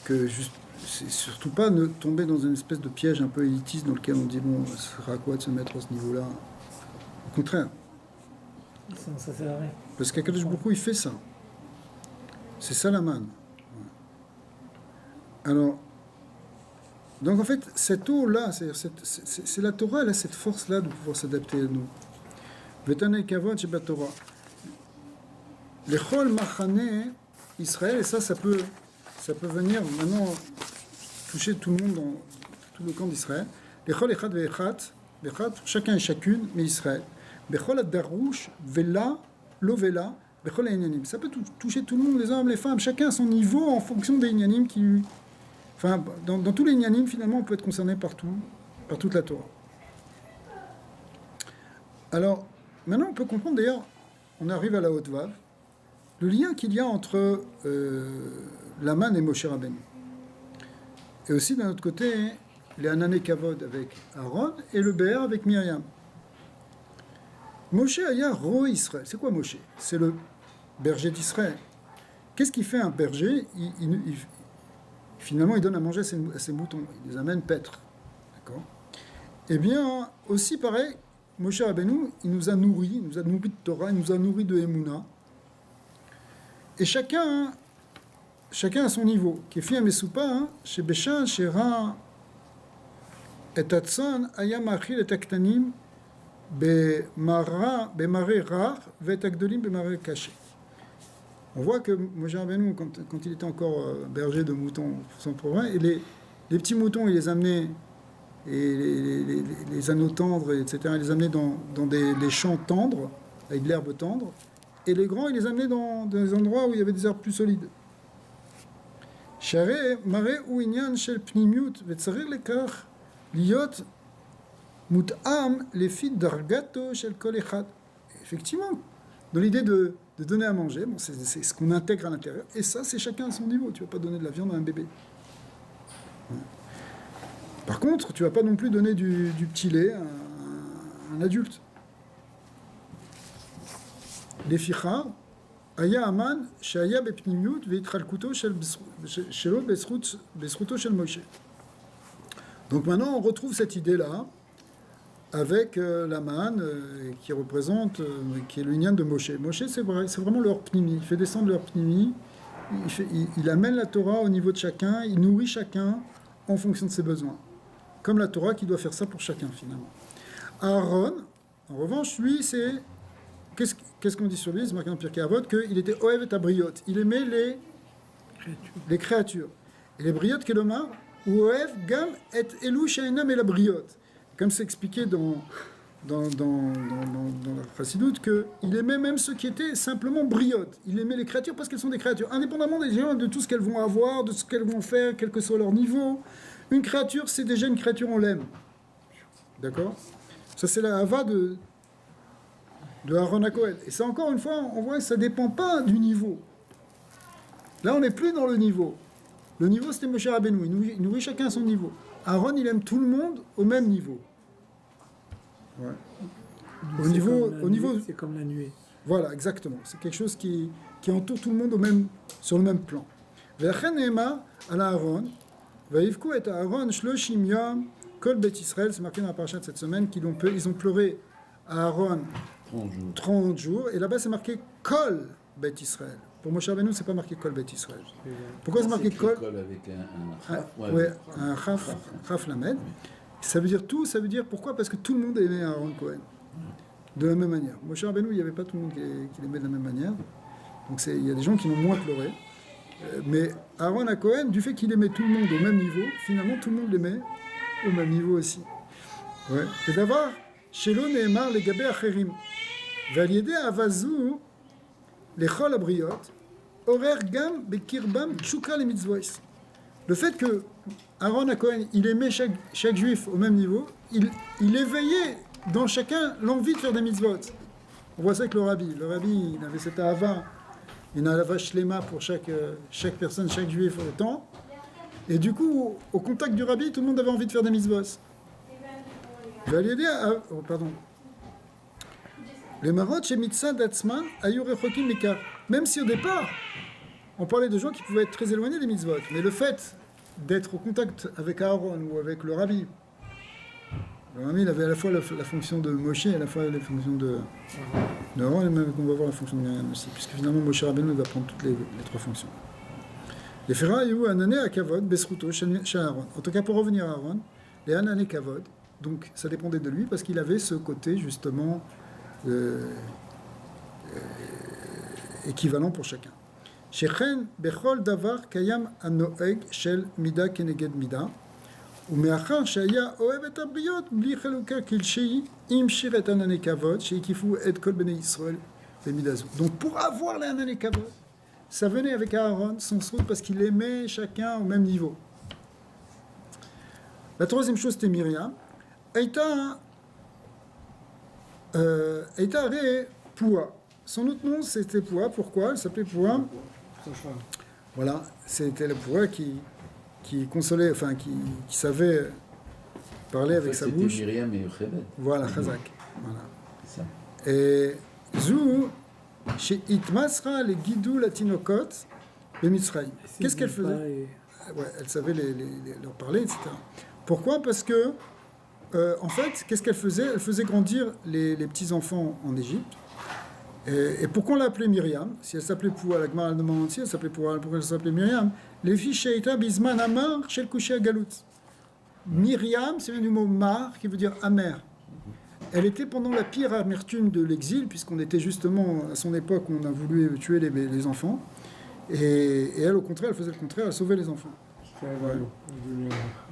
C'est surtout pas ne tomber dans une espèce de piège un peu élitiste dans lequel on dit, bon, ça sert à quoi de se mettre à ce niveau-là? Au contraire. Ça sert à rien. Parce qu'Akadosh Baruch Hu, il fait ça. C'est ça la manne. Alors, donc en fait, cette eau-là, c'est la Torah, elle a cette force-là de pouvoir s'adapter à nous. Vetanei kavod sheba Torah. L'echol machane Israël, et ça peut venir maintenant toucher tout le monde dans tout le camp d'Israël. L'echol echad ve'echat, chacun et chacune, mais Israël. Bechol ad-darouche, vela, lovela, bechol ha'inyanim. Ça peut toucher tout le monde, les hommes, les femmes, chacun à son niveau en fonction des inyanim qui lui... Enfin, dans tous les inyanim, finalement, on peut être concerné par toute la Torah. Alors, maintenant, on peut comprendre, d'ailleurs, on arrive à la haute Vav, le lien qu'il y a entre Laman et Moshe Rabbeinu. Et aussi, d'un autre côté, les Anané Kavod avec Aaron et le Béar avec Myriam. Moshe Aya Ro Israël. C'est quoi Moshe? C'est le berger d'Israël. Qu'est-ce qu'il fait un berger? Finalement, il donne à manger à ses moutons. Il les amène paître. D'accord? Eh bien, aussi pareil, Moshe Rabbeinu, il nous a nourris de Torah, il nous a nourris de Emouna. Et chacun à son niveau. Kefi Amesoupa, chez Béchan, chez Ra, et Tatsan, Ayam Achil et Aktanim, Bemare Rar, Vet Agdolim, Bemare Caché. On voit que Moshe Rabbeinu, quand il était encore berger de moutons sans problème, et les petits moutons, il les amenait, et les anneaux tendres, etc., il les amenait dans des champs tendres, avec de l'herbe tendre, et les grands, il les amenait dans des endroits où il y avait des herbes plus solides. Share mare ou inyan shel pnimiut vetzarir lekach liot mutam lefi dargato shel kol echad. Effectivement, dans l'idée de donner à manger, bon, c'est ce qu'on intègre à l'intérieur, et ça, c'est chacun à son niveau. Tu ne vas pas donner de la viande à un bébé. Ouais. Par contre, tu ne vas pas non plus donner du petit lait à un adulte. Les fichar, aya aman, shaya bepnimiut, veitralkuto shelo besruto shel Moshe. Donc maintenant, on retrouve cette idée-là avec la manne qui représente, qui est l'union de Moshe. Moshe, c'est vraiment leur pnimi. Il fait descendre leur pnimi, il amène la Torah au niveau de chacun, il nourrit chacun en fonction de ses besoins. Comme la Torah qui doit faire ça pour chacun, finalement. Aaron, en revanche, lui, c'est... Qu'est-ce qu'on dit sur lui? C'est marqué dans Pirkei Avot qu'il était Oev et Abriot. Il aimait les créatures. Et les briotes, Kelomar, ou Oev, Gam, et Elou, Shainam et la briote. Comme c'est expliqué dans la Chassidoute, qu'il aimait même ceux qui étaient simplement briotes. Il aimait les créatures parce qu'elles sont des créatures, indépendamment de tout ce qu'elles vont avoir, de ce qu'elles vont faire, quel que soit leur niveau. Une créature, c'est déjà une créature, on l'aime. D'accord? Ça, c'est la hava de Aaron HaKohen. Et ça, encore une fois, on voit que ça ne dépend pas du niveau. Là, on n'est plus dans le niveau. Le niveau, c'était Moshe Rabbeinu. Il nourrit chacun à son niveau. Aaron, il aime tout le monde au même niveau. Ouais. C'est Au comme la niveau, nuée, c'est comme la nuée. voilà, exactement. C'est quelque chose qui entoure tout le monde sur le même plan. Ve'achen ne'emar ala Aaron, va'yivku et Aaron shloshim yom kol bet Israël. C'est marqué dans la paracha de cette semaine qu'ils ont pleuré à Aaron 30 jours. Et là-bas, c'est marqué kol bet Israël. Pour Moshe Rabbeinu, c'est pas marqué kol bet Israël. Pourquoi c'est marqué kol? avec un chaf, Ouais, un chaf lamed. Ça veut dire tout, ça veut dire pourquoi? Parce que tout le monde aimait Aaron Cohen. De la même manière. Moshe Rabbeinu, il n'y avait pas tout le monde qui l'aimait de la même manière. Donc il y a des gens qui l'ont moins pleuré. Mais Aaron à Cohen, du fait qu'il aimait tout le monde au même niveau, finalement tout le monde l'aimait au même niveau aussi. Ouais. Et d'avoir, Shelo Nehemar le Gabé Acherim. Valiede Avazu, les Chol Abriot, Horer Gam Bekirbam Tchouka les Mitzvois. Le fait que Aaron à Cohen, il aimait chaque juif au même niveau, il éveillait dans chacun l'envie de faire des mitzvot. On voit ça avec le rabbi. Le rabbi, il avait cette ahava, une ahava shlema pour chaque personne, chaque juif autant. Et du coup, au contact du rabbi, tout le monde avait envie de faire des mitzvot. Pardon. Les marot chez Mitzah d'Atzman, Ayur Rechokim Mikar. Même si au départ, on parlait de gens qui pouvaient être très éloignés des mitzvot. Mais le fait d'être au contact avec Aaron ou avec le rabbi, le rabbi, il avait à la fois la fonction de Moshe et à la fois la fonction de Aaron, et même on va voir la fonction de Myriam aussi, puisque finalement Moshe Rabbeinu va prendre toutes les trois fonctions. Les Fera Yhu Anané à Kavod, Besruto, chez Aaron. En tout cas, pour revenir à Aaron, les Anané Kavod, donc ça dépendait de lui, parce qu'il avait ce côté justement équivalent pour chacun. Shechen Bechol Davar Kayam Anoeg Shel Mida Keneged Mida. ומאחר שהיה אוהב את הבריות בלי חלוקה כלשהי, המשיך את ענני כבוד שהקיפו את כל בני ישראל במידה זו. Donc pour avoir les ענני כבוד, ça venait avec Aaron, son souhait, parce qu'il aimait chacun au même niveau. La troisième chose, c'était Myriam. Eita Re Poua. Son autre nom, c'était Poua. Pourquoi? Elle s'appelait Poua. Voilà, c'était le Poua qui consolait, enfin qui savait parler avec sa bouche. C'était Myriam et Yochebed. Voilà, Chazak. Voilà. C'est ça. Et Zou, chez Itmasra, les guidou latinokot, les Mitzrayim. Qu'est-ce qu'elle faisait? Ouais, elle savait leur parler, etc. Pourquoi? Parce que, en fait, qu'est-ce qu'elle faisait? Elle faisait grandir les petits-enfants en Égypte. Et pourquoi on l'a appelée Myriam? Si elle s'appelait Poua, la Gemara demande si elle s'appelait Poua, pourquoi elle s'appelait Myriam? Les filles Sheita Bisman Amar Shel Kushia Galut. Myriam, c'est du mot mar, qui veut dire amer. Elle était pendant la pire amertume de l'exil, puisqu'on était justement à son époque où on a voulu tuer les enfants. Et elle, au contraire, elle faisait le contraire, elle sauvait les enfants.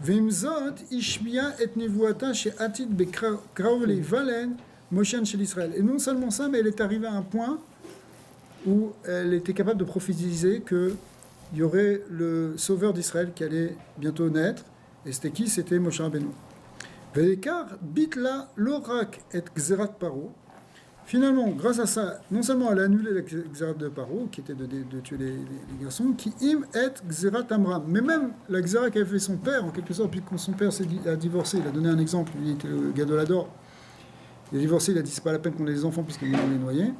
Vimzot Ishmia et Nevuata chez Atid Bekraoli Valen. Moshe chez l'Israël. Et non seulement ça, mais elle est arrivée à un point où elle était capable de prophétiser qu'il y aurait le sauveur d'Israël qui allait bientôt naître. Et c'était qui? C'était Moshe Rabbeinu. Ve'ekar bitla lorak et gzerat paro. Finalement, grâce à ça, non seulement elle a annulé la gzerat de Paro, qui était de tuer les garçons, qui im et gzerat Amram. Mais même la gzerat qu'avait fait son père, en quelque sorte, puis quand son père a divorcé, il a donné un exemple, il était le Gadolador. Il est divorcé, il a dit c'est pas la peine qu'on ait des enfants puisqu'ils vont les noyer.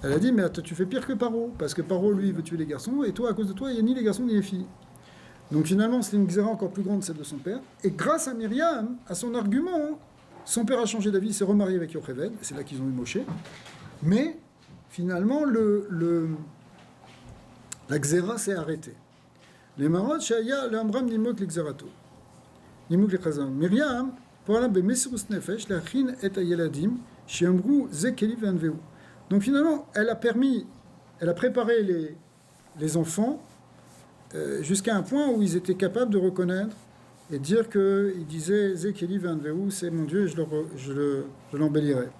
Elle a dit mais attends, tu fais pire que Paro, parce que Paro lui veut tuer les garçons et toi à cause de toi il n'y a ni les garçons ni les filles. Donc finalement c'était une xéra encore plus grande celle de son père. Et grâce à Myriam, à son argument, son père a changé d'avis, il s'est remarié avec Yocheved, c'est là qu'ils ont eu Moshe. Mais finalement la xéra s'est arrêtée. Les marot shaya le amram nimok le xérato. Nimok le chazam. Myriam donc finalement, elle a préparé les enfants jusqu'à un point où ils étaient capables de reconnaître et dire qu'ils disaient Zekeli Vanveu, c'est mon Dieu et je l'embellirai.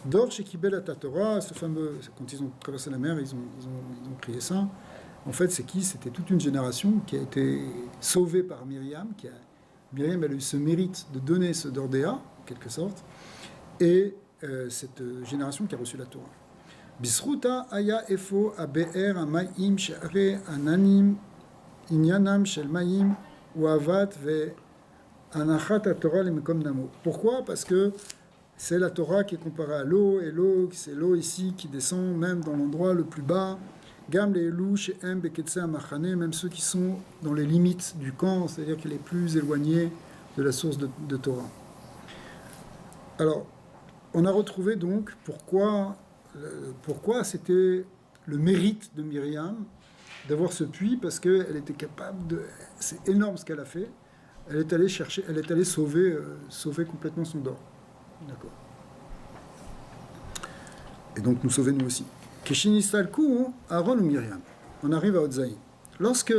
Dor chez Kibel Torah, ce fameux, quand ils ont traversé la mer, ils ont crié ça. En fait, c'est qui? C'était toute une génération qui a été sauvée par Myriam, Myriam, elle a eu ce mérite de donner ce Dordéa, en quelque sorte, et cette génération qui a reçu la Torah. Bisruta aya efo abe'er amayim she'are ananim inyanam shel mayim ou avat ve anachat haTorah lemekom namo. Pourquoi? Parce que c'est la Torah qui est comparée à l'eau, et l'eau, c'est l'eau ici qui descend même dans l'endroit le plus bas. Gam les elou she'em beketse amachane, même ceux qui sont dans les limites du camp, c'est-à-dire qu'il est plus éloigné de la source de Torah. Alors, on a retrouvé donc pourquoi c'était le mérite de Myriam d'avoir ce puits, parce qu'elle était capable de... C'est énorme ce qu'elle a fait. Elle est allée chercher, elle est allée sauver complètement son dor. D'accord. Et donc nous sauver nous aussi. Keshinistalkou, Aaron ou Myriam. On arrive à Otzaï. Lorsque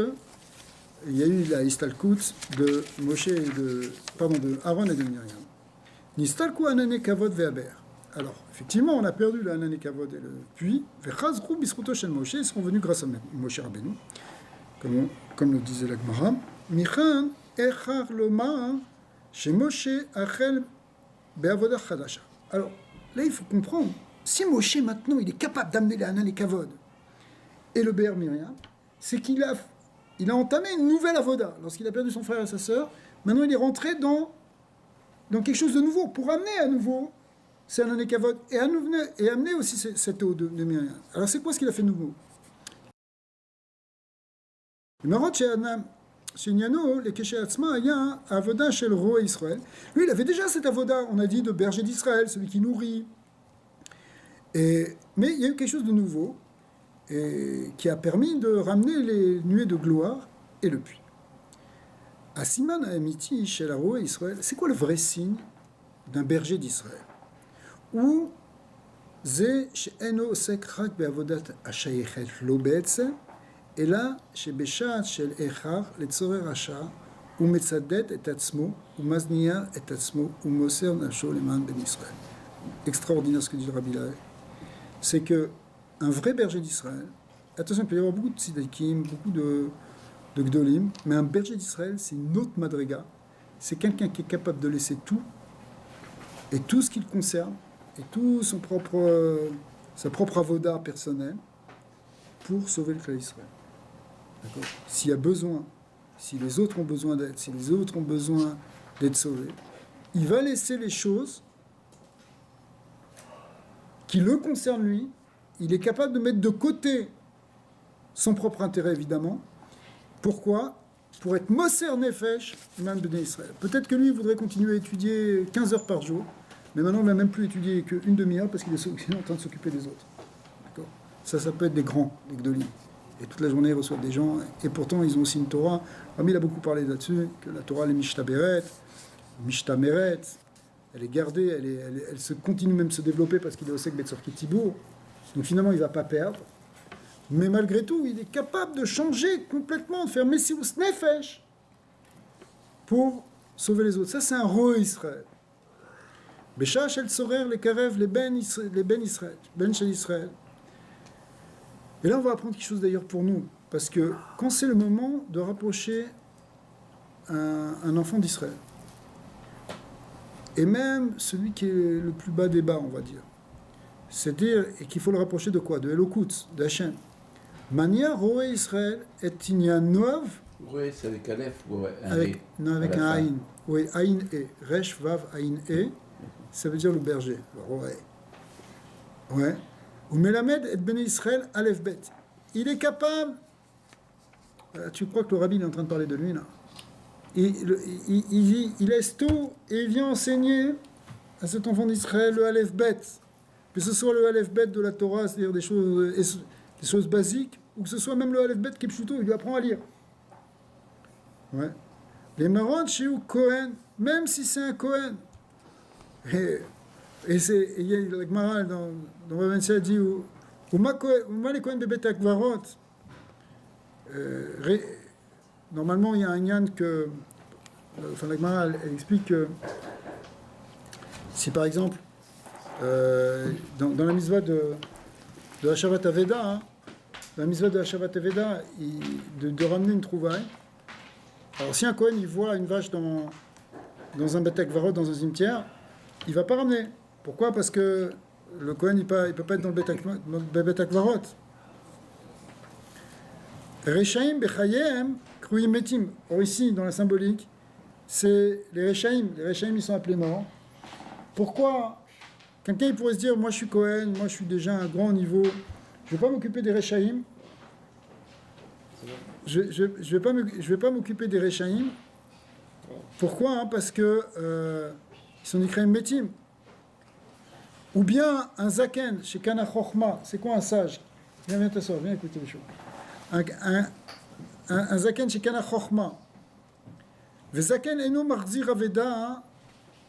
il y a eu la Istalkout de Moshe et de Aaron et de Myriam. Nistalkou Anane Kavod Ve'aber. Alors, effectivement, on a perdu le Anane Kavod et le puits. Ve'chazrou bisruto shel Moshe, ils sont venus grâce à Moshe Rabbeinu, comme le disait la Gemara. Michan echar lomar chez Moshe achel be'avodah chadasha. Alors, là, il faut comprendre, si Moshe, maintenant, il est capable d'amener le Anane Kavod et le Be'er Myriam, c'est qu'il a entamé une nouvelle avoda. Lorsqu'il a perdu son frère et sa sœur, maintenant, il est rentré dans quelque chose de nouveau, pour amener à nouveau c'est un Kavod, et amener aussi cette eau de Myriam. Alors c'est quoi ce qu'il a fait de nouveau? Lui, il avait déjà cette avoda, on a dit, de berger d'Israël, celui qui nourrit. Mais il y a eu quelque chose de nouveau, qui a permis de ramener les nuées de gloire et le puits. Asiman Amiti chez la Roé Israël, c'est quoi le vrai signe d'un berger d'Israël? Ou Ze she'eno osek rak be'avodat hashayechet lo be'etzem, et là, chez Beshat shel echar letzorer rasha, ou metzadet et atzmo, ou maznia et atzmo, ou moser nafsho leman ben Israël. Extraordinaire ce que dit le Rabbi Laé. C'est que un vrai berger d'Israël, attention, il peut y avoir beaucoup de tzadikim, beaucoup de Gdolim, mais un berger d'Israël, c'est une autre madriga. C'est quelqu'un qui est capable de laisser tout, et tout ce qui le concerne, et tout sa propre avoda personnelle, pour sauver le Klal Israël. D'accord? S'il y a besoin, si les autres ont besoin d'aide, si les autres ont besoin d'être sauvés, il va laisser les choses qui le concernent lui. Il est capable de mettre de côté son propre intérêt, évidemment. Pourquoi? Pour être Moser Nefesh, Iman Bnei Israël. Peut-être que lui, il voudrait continuer à étudier 15 heures par jour, mais maintenant, il ne va même plus étudier qu'une demi-heure parce qu'il est en train de s'occuper des autres. D'accord? Ça peut être des grands, des Gdolim. Et toute la journée, ils reçoivent des gens, et pourtant, ils ont aussi une Torah. Rami, il a beaucoup parlé là-dessus, que la Torah, elle est Mishtaberet, Mishtameret, elle est gardée, elle se continue même de se développer parce qu'il est au Sek Betzor Kitibour. Donc finalement, il ne va pas perdre. Mais malgré tout, il est capable de changer complètement, de faire Messius Nefesh pour sauver les autres. Ça, c'est un Roé Israël. Bécha shel Tzorer, les Karev, les Ben Israël, Ben shel Israël. Et là, on va apprendre quelque chose d'ailleurs pour nous. Parce que quand c'est le moment de rapprocher un enfant d'Israël, et même celui qui est le plus bas des bas, on va dire, c'est-à-dire qu'il faut le rapprocher de quoi? De Elokut, d'Hachem. Mania Roé Israël et Inyan Noav. Roé, c'est avec Aleph ou un avec, non, avec un Aïn. Oui, Aïn E. Resh Vav Aïn E. Ça veut dire le berger. Le Roé. Ouais. Ou Melamed et Bnei Israël Aleph Bet. Il est capable. Tu crois que le rabbi est en train de parler de lui là? Il laisse tout et il vient enseigner à cet enfant d'Israël le Aleph Bet. Que ce soit le Aleph Bet de la Torah, c'est-à-dire des choses basiques, ou que ce soit même le Aleph Bet qui est pshuto, il lui apprend à lire. Ouais. Les marons chez Cohen, même si c'est un Cohen. Et il y a la Gemara dans Ravensia dit où les Cohen bébé akvarot. Normalement, il y a un yan que. Enfin, la Gemara, elle explique que si par exemple, dans la mitzvah de Hashavat Aveda, hein, dans la mitzvah de Hashavat Aveda, de ramener une trouvaille. Alors, si un Kohen il voit une vache dans un Beth Akvarot, dans un cimetière, il ne va pas ramener. Pourquoi? Parce que le Kohen, il peut pas être dans le Bet Akvarot. Rechaim bechayem kruim metim. Or ici, dans la symbolique, c'est les Rechaim. Les Rechaim, ils sont appelés morts. Pourquoi quelqu'un il pourrait se dire, moi je suis Kohen, moi je suis déjà à un grand niveau, je ne vais pas m'occuper des Rechaim. Je vais pas m'occuper des Rechaim. Pourquoi? Parce que ils sont Nikraim Metim. Ou bien un Zaken chez Kana Chochma. C'est quoi un sage? Viens t'asseoir, viens écouter les choses. Un Zaken chez Kana Chochma. Zaken eno marzir aveda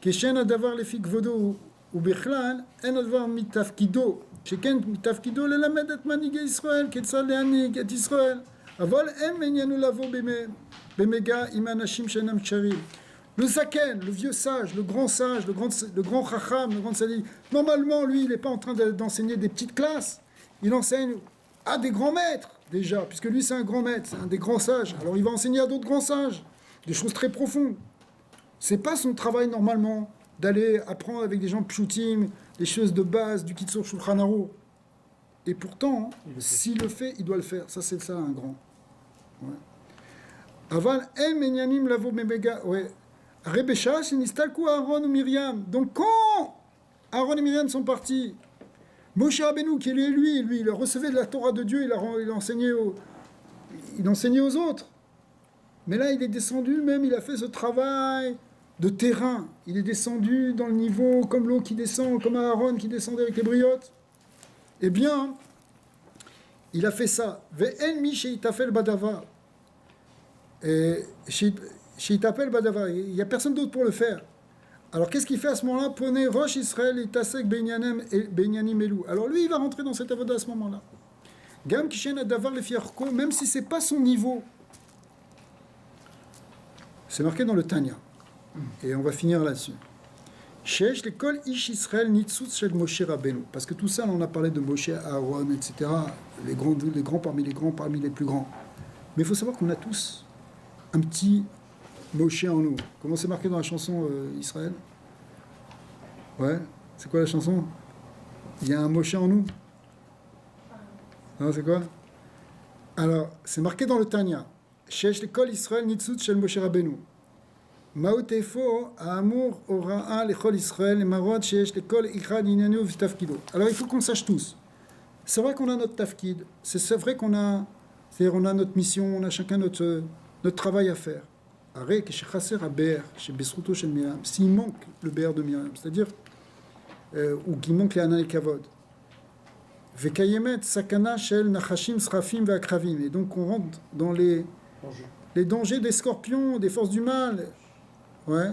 כשאין הדבר לפי כבודו ובכלל אין הדבר מתפקידו שכן מתפקידו ללמד את מנהיגי ישראל כיצד להנהיג את ישראל אבל אין מעניינו לבוא במגע עם אנשים שאינם כשרים. Le Zaken, le vieux sage, le grand chacham, le grand sadi, normalement lui il n'est pas en train d'enseigner des petites classes, il enseigne à des grands maîtres déjà, puisque lui c'est un grand maître, c'est un des grands sages, alors il va enseigner à d'autres grands sages des choses très profondes. C'est pas son travail normalement d'aller apprendre avec des gens pshutim, des choses de base du Kitzur Shulchan Aruch. Et pourtant, s'il le fait, il doit le faire. Ça, c'est ça, un grand. Aval en menyanim lavo memega. Ouais. Rebesha, c'est nistalku Aaron ou Myriam. Donc quand Aaron et Myriam sont partis, Moshe Rabbeinu, qui est lui, il recevait de la Torah de Dieu, il enseignait aux autres. Mais là, il est descendu, même, il a fait ce travail de terrain. Il est descendu dans le niveau, comme l'eau qui descend, comme Aaron qui descendait avec les briottes. Eh bien, il a fait ça. Ve'en mi sheitafel badavar. Et sheitafel badavar. Il n'y a personne d'autre pour le faire. Alors, qu'est-ce qu'il fait à ce moment-là? Prenez Rosh Israël et Tasek Benyanim Elou. Alors, lui, il va rentrer dans cette avoda à ce moment-là. Gam kishen adavar le fiarko, même si c'est pas son niveau. C'est marqué dans le Tanya. Et on va finir là-dessus. Shesh l'école Ish Israël Nitzutz Shel Moshe Rabbeinu. Parce que tout ça, là, on a parlé de Moshe, Aaron, etc. Les grands parmi les plus grands. Mais il faut savoir qu'on a tous un petit Moshe en nous. Comment c'est marqué dans la chanson Israël? Ouais, c'est quoi la chanson? Il y a un Moshe en nous. Non, c'est quoi? Alors, c'est marqué dans le Tanya. שיש לכל ישראל ניצוץ של משה רבנו. מהו תפו האמור הוראה לכל ישראל למראות שיש לכל אחד עניינו ותפקידו. Alors il faut qu'on sache tous. C'est vrai qu'on a notre tafkid, c'est vrai qu'on a, c'est-à-dire on a notre mission, on a chacun notre travail à faire. הרי כשחסר הבאר שבזכותו של מרים, s'il manque le béar de Myriam, c'est-à-dire ou qu'il manque les Hanan et Kavod. וקיימת סכנה של נחשים, סחפים ועקרבים. Et donc on rentre dans les dangers des scorpions, des forces du mal. Ouais.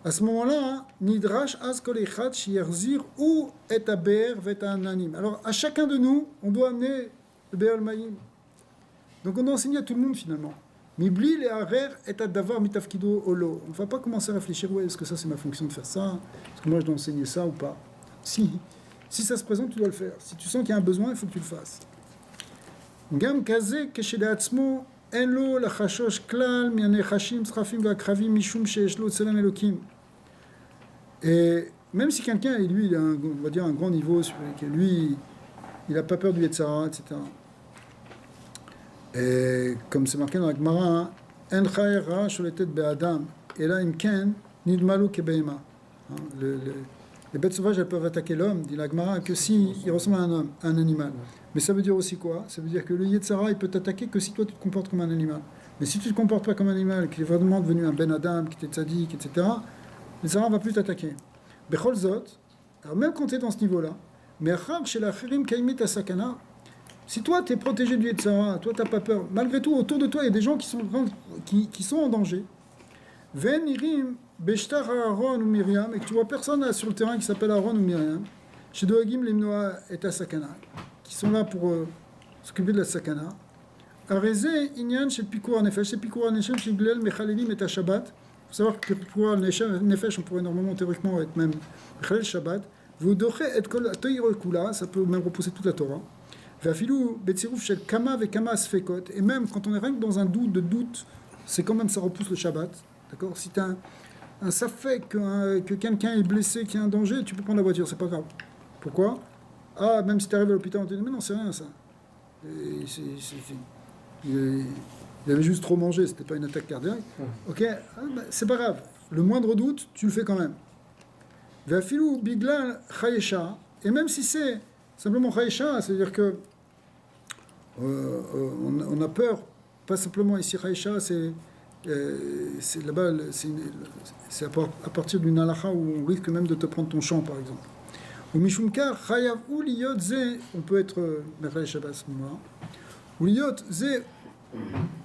À ce moment-là, Nidrash az kol echad shiyarzir ou et aber vet ananim. Alors, à chacun de nous, on doit amener le Be'er Mayim. Donc, on doit enseigner à tout le monde finalement. Mibli le harer et adavar mitafkido olo. On ne va pas commencer à réfléchir, ouais, est-ce que ça c'est ma fonction de faire ça? Est-ce que moi je dois enseigner ça ou pas? Si ça se présente, tu dois le faire. Si tu sens qu'il y a un besoin, il faut que tu le fasses. Gam kaze keshedatzmo. Et même si quelqu'un, lui, il a on va dire un grand niveau, que lui, il n'a pas peur du Yetzara, etc. Et comme c'est marqué dans la Gemara, En chayera sholetet be'adam, et là, imken, nidmalu kebeima. Les bêtes sauvages, elles peuvent attaquer l'homme, dit la Gemara, que si il ressemble à un homme, à un animal. Mais ça veut dire aussi quoi? Ça veut dire que le Yetzara, il peut t'attaquer que si toi tu te comportes comme un animal. Mais si tu ne te comportes pas comme un animal, qu'il est vraiment devenu un Ben Adam, qui t'est tzaddik, etc., le Yetzara ne va plus t'attaquer. Bechol Zot, alors même quand tu es dans ce niveau-là, mais chez la Chirim Kaimit Asakana, si toi tu es protégé du Yetzara, toi tu n'as pas peur, malgré tout, autour de toi, il y a des gens qui sont en danger. Ven Irim, Beshtar Aaron ou Myriam, et que tu vois personne là sur le terrain qui s'appelle Aaron ou Myriam, chez Doagim Limnoa et Asakana, qui sont là pour s'occuper de la sakana. Arezé, Inyan, chez Pikour Nefesh, chez Pikour Nefesh, chez Glel, Mechalelim et Shabbat. Il faut savoir que Pikour Nefesh, on pourrait normalement théoriquement être même Mechalel Shabbat. Vous devrez être Kol Toyro Kula, ça peut même repousser toute la Torah. Vafilou, Betsirouf, chez Kama, avec Kama Sfekot. Et même quand on est rien que dans un doute, c'est quand même ça repousse le Shabbat. D'accord? Si tu as un safek, que quelqu'un est blessé, qu'il y a un danger, tu peux prendre la voiture, c'est pas grave. Pourquoi? Ah, même si tu arrives à l'hôpital, on te dit, mais non, c'est rien ça. Il avait juste trop mangé, c'était pas une attaque cardiaque. Ok, c'est pas grave. Le moindre doute, tu le fais quand même. Vafilou biglal chayesha, et même si c'est simplement chayesha, c'est-à-dire que on a peur, pas simplement ici chayesha, c'est là-bas, c'est à partir d'une halakha où on risque même de te prendre ton champ, par exemple. Ou mishumkar chayav ou liyot ze, on peut être merel Shabbat à ce moment-là. Ou liyot ze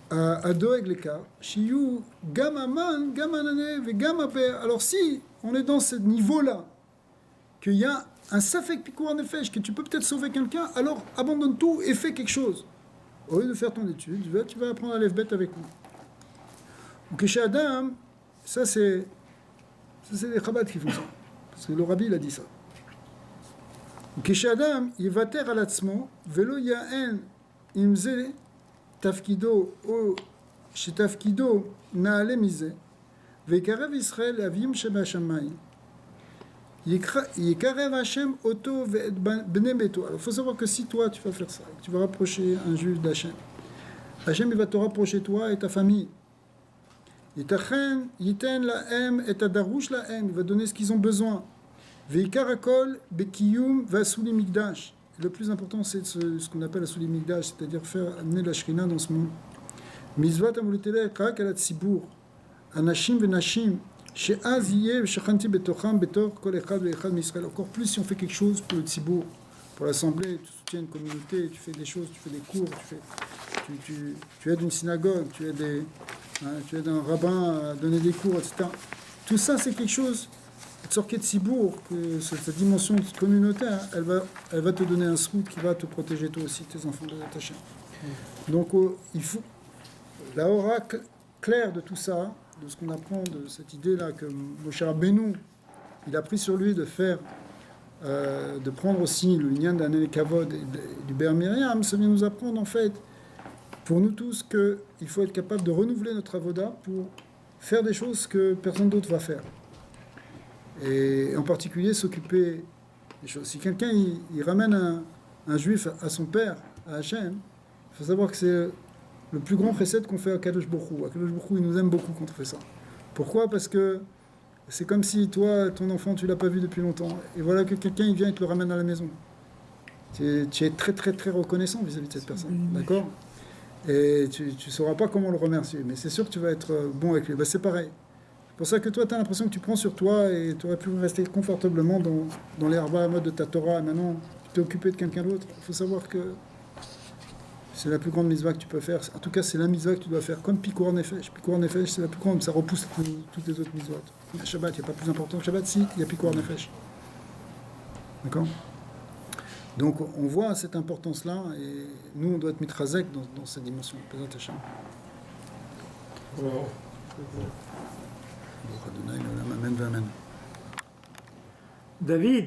adoeg leka, shiyu gamaman, gamanane, ve gamape. Alors si on est dans ce niveau-là, qu'il y a un safek pikour nefesh, que tu peux peut-être sauver quelqu'un, alors abandonne tout et fais quelque chose. Au lieu de faire ton étude, tu vas apprendre à lève bête avec moi. Ou que chez Adam, ça c'est les Chabad qui font ça. Parce que le Rabbi il a dit ça. Ou que chez Adam, il va taire à l'atzmo, velo yaen imze tafkido ou chez tafkido naale mise, vekarev Israël avim sheba shamayim. Yekarev Hashem oto bnei beto. Alors il faut savoir que si toi tu vas faire ça, tu vas rapprocher un juif d'Hachem, Hachem il va te rapprocher toi et ta famille. Yitachen yiten lahem et adarush lahem, il va donner ce qu'ils ont besoin. Veikarakol bekiyum vasuli mikdash. Le plus important c'est ce qu'on appelle la suli mikdash, c'est-à-dire faire amener la shrina dans ce monde. Mizvat amulitele krak alat sibour, anashim venashim. Encore plus si on fait quelque chose pour le tzibour, pour l'assemblée, tu soutiens une communauté, tu fais des choses, tu fais des cours, tu aides une synagogue, tu aides un rabbin à donner des cours, etc. Tout ça c'est quelque chose, sortir de tzibour, que cette dimension communautaire, elle va te donner un srout qui va te protéger toi aussi, tes enfants de Hachem. Donc il faut la aura claire de tout ça, de ce qu'on apprend de cette idée-là que Moshe Rabbeinu, il a pris sur lui de faire, de prendre aussi le lien d'un Kavod et du Ber Miriam, ça vient nous apprendre en fait, pour nous tous, qu'il faut être capable de renouveler notre avoda pour faire des choses que personne d'autre va faire. Et en particulier s'occuper des choses. Si quelqu'un il ramène un juif à son père, à Hachem, il faut savoir que c'est le plus grand chesed qu'on fait à Kadosh Baruch Hu. Kadosh Baruch Hu, il nous aime beaucoup quand on fait ça. Pourquoi? Parce que c'est comme si toi, ton enfant, tu l'as pas vu depuis longtemps. Et voilà que quelqu'un, il vient et te le ramène à la maison. Tu es très très très reconnaissant vis-à-vis de cette personne. D'accord? Et tu ne sauras pas comment le remercier. Mais c'est sûr que tu vas être bon avec lui. Ben, c'est pareil. C'est pour ça que toi, tu as l'impression que tu prends sur toi et tu aurais pu rester confortablement dans les Arba Hamot de ta Torah. Et maintenant, tu t'es occupé de quelqu'un d'autre. Il faut savoir que c'est la plus grande mitzvah que tu peux faire. En tout cas, c'est la mitzvah que tu dois faire. Comme Pikour Nefesh. Pikour Nefesh, c'est la plus grande. Ça repousse toutes les autres mitzvahs. À Shabbat, il n'y a pas plus important que Shabbat. Si, il y a Pikour Nefesh. D'accord? Donc, on voit cette importance-là. Et nous, on doit être mitrazek dans cette dimension. Pesat Hashem. Amen, amen. David